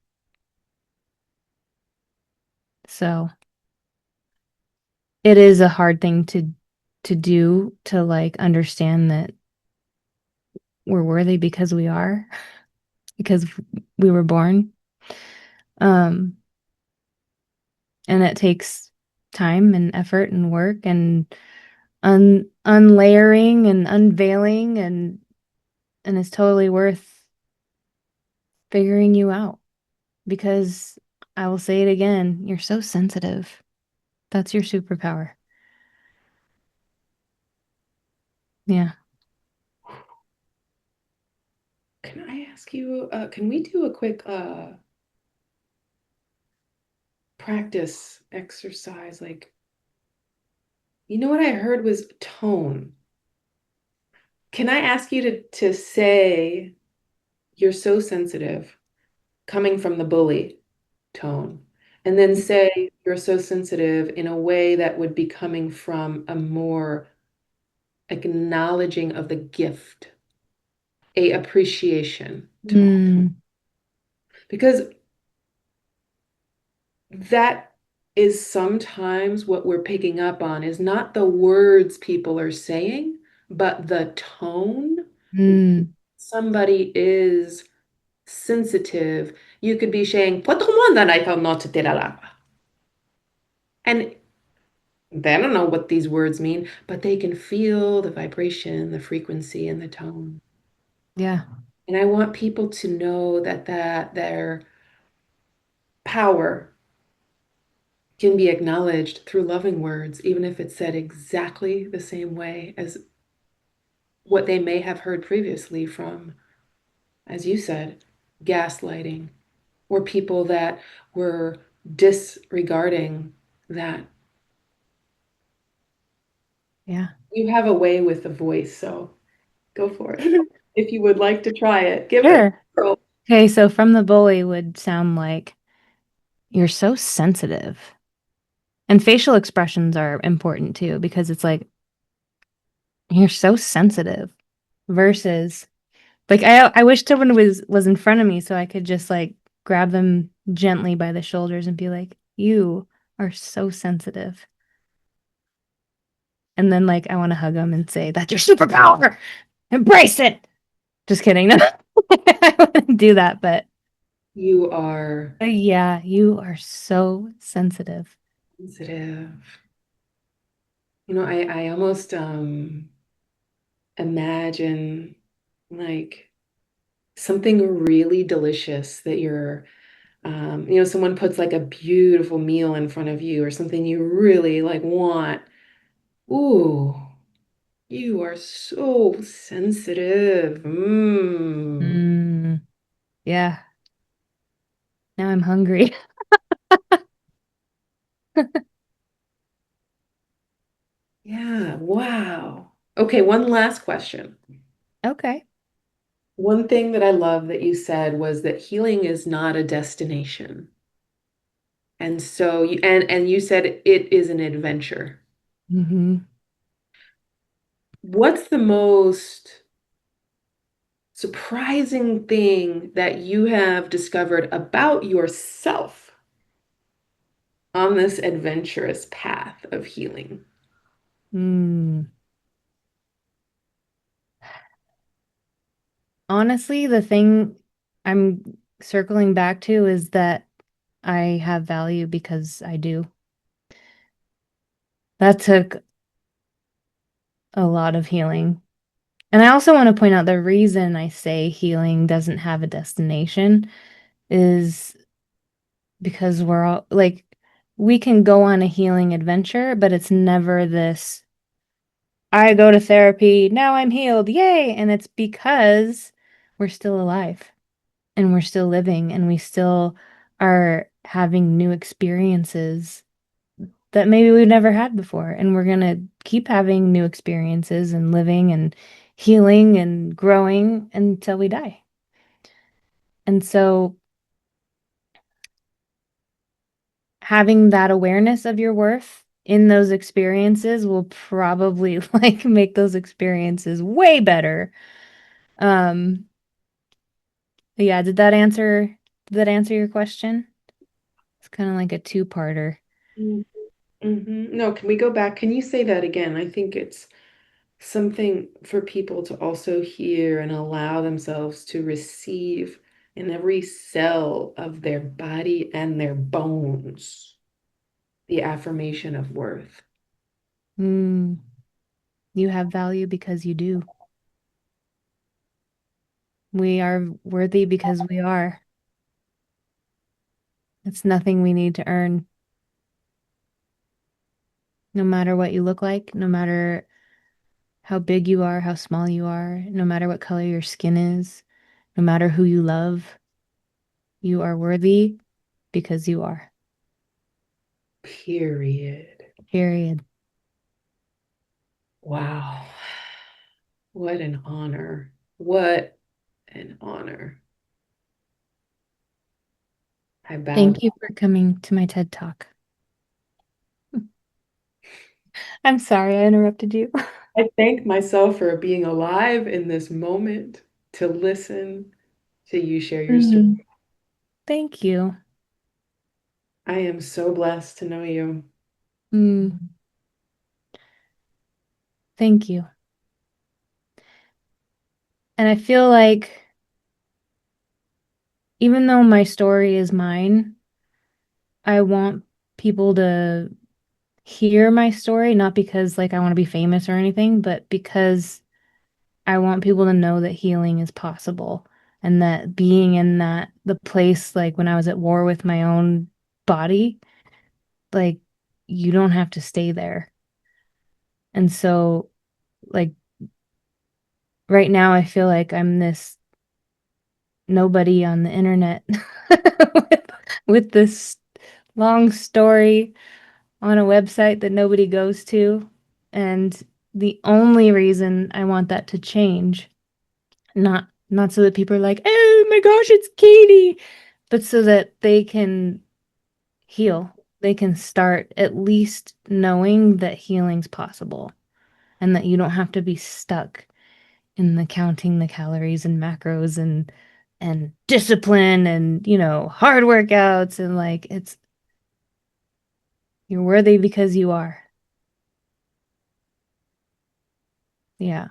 So it is a hard thing to do, to like understand that we're worthy because we are, because we were born. Um, and it takes time and effort and work and unlayering and unveiling, and it's totally worth figuring you out, because I will say it again, you're so sensitive. That's your superpower. Yeah. Can I ask you, can we do a quick practice exercise? Like, you know what I heard was tone. Can I ask you to say you're so sensitive coming from the bully tone, and then say you're so sensitive in a way that would be coming from a more acknowledging of the gift, a appreciation tone? Mm, Because that is sometimes what we're picking up on is not the words people are saying, but the tone. mm, Somebody is sensitive. You could be saying, "Pas trop loin d'un iPhone, not to la." And they don't know what these words mean, but they can feel the vibration, the frequency, and the tone. yeah. And I want people to know that their power can be acknowledged through loving words, even if it's said exactly the same way as what they may have heard previously from, as you said, gaslighting, or people that were disregarding that. Yeah. You have a way with the voice, so go for it. If you would like to try it, give it a Sure. whirl. Okay, so from the bully would sound like, you're so sensitive. And facial expressions are important too, because it's like, you're so sensitive, versus like, I wish someone was in front of me so I could just like grab them gently by the shoulders and be like, you are so sensitive. And then like I want to hug them and say, that's your superpower. Embrace it. Just kidding. No. I wouldn't do that, but You are Yeah, you are so sensitive. sensitive. I almost imagine like something really delicious that someone puts like a beautiful meal in front of you or something you really like want. Ooh, you are so sensitive. Mm, yeah, now I'm hungry. Yeah, wow. Okay, one last question. Okay. One thing that I love that you said was that healing is not a destination. And so and you said it is an adventure. Hmm. What's the most surprising thing that you have discovered about yourself on this adventurous path of healing? Mm. Honestly, the thing I'm circling back to is that I have value because I do. That took a lot of healing. And I also want to point out the reason I say healing doesn't have a destination is because we're all like, we can go on a healing adventure, but it's never this, I go to therapy, now I'm healed, yay. And it's because we're still alive and we're still living and we still are having new experiences that maybe we've never had before. And we're going to keep having new experiences and living and healing and growing until we die. And so having that awareness of your worth in those experiences will probably like make those experiences way better. Um, yeah, did that answer your question? It's kind of like a two-parter. No, can we go back? Can you say that again? I think it's something for people to also hear and allow themselves to receive in every cell of their body and their bones the affirmation of worth. Mm, you have value because you do. We are worthy because we are. It's nothing we need to earn, no matter what you look like, no matter how big you are, how small you are, no matter what color your skin is, no matter who you love. You are worthy because you are. Period. Period. Wow. What an honor. What an honor. I bow Thank down. you for coming to my TED Talk. I'm sorry I interrupted you. I thank myself for being alive in this moment to listen to you share your story. Mhm. Thank you. I am so blessed to know you. Mm, thank you. And I feel like even though my story is mine, I want people to hear my story, not because like I want to be famous or anything, but because I want people to know that healing is possible and that being in the place like when I was at war with my own body, like you don't have to stay there. And so like right now I feel like I'm this nobody on the internet with, with this long story on a website that nobody goes to. And the only reason I want that to change, not so that people are like, "Oh my gosh, it's Katie," but so that they can heal. They can start at least knowing that healing's possible and that you don't have to be stuck in the counting the calories and macros and discipline and hard workouts and like you're worthy because you are. Yeah.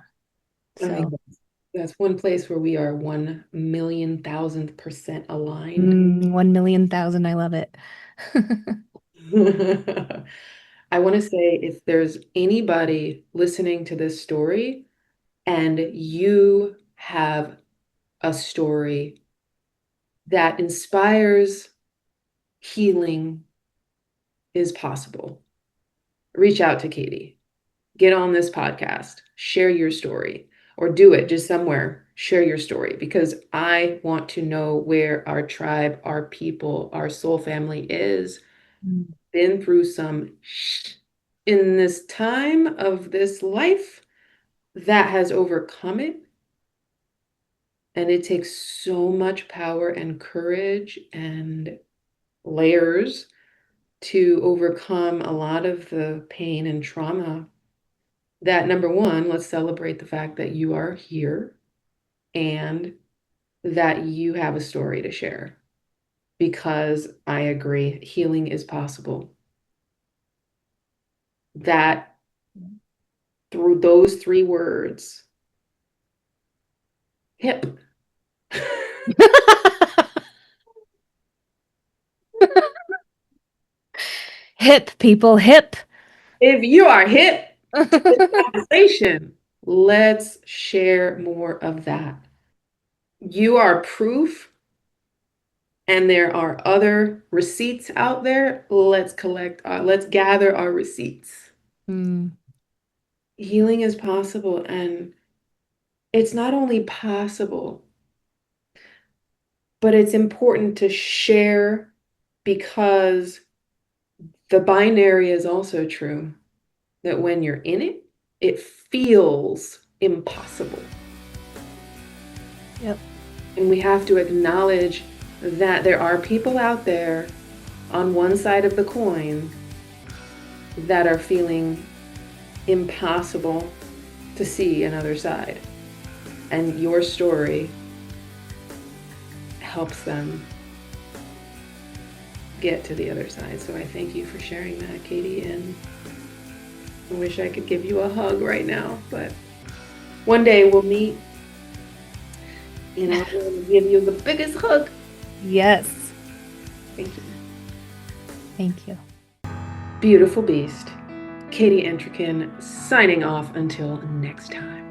I think So, that's That's one place where we are 1,000,000% aligned. 1,000,000. I love it. I want to say if there's anybody listening to this story and you have a story that inspires healing is possible, reach out to Katie. Get on this podcast, share your story, or do it just somewhere. Share your story because I want to know where our tribe, our people, our soul family is. Mm. Been through some in this time of this life that has overcome it. And it takes so much power and courage and layers to overcome a lot of the pain and trauma that number one, let's celebrate the fact that you are here and that you have a story to share because I agree, healing is possible. That through those three words, hip. Hip, people, hip. If you are hip to this conversation, let's share more of that. You are proof, and there are other receipts out there. Let's gather our receipts. Mm. Healing is possible, and it's not only possible, but it's important to share because the binary is also true that when you're in it, it feels impossible. Yep. And we have to acknowledge that there are people out there on one side of the coin that are feeling impossible to see another side. And your story helps them get to the other side. So I thank you for sharing that, Katie, and I wish I could give you a hug right now, but one day we'll meet and I'm going to give you the biggest hug. Yes. Thank you. Thank you. Beautiful beast. Katie Entrikin signing off until next time.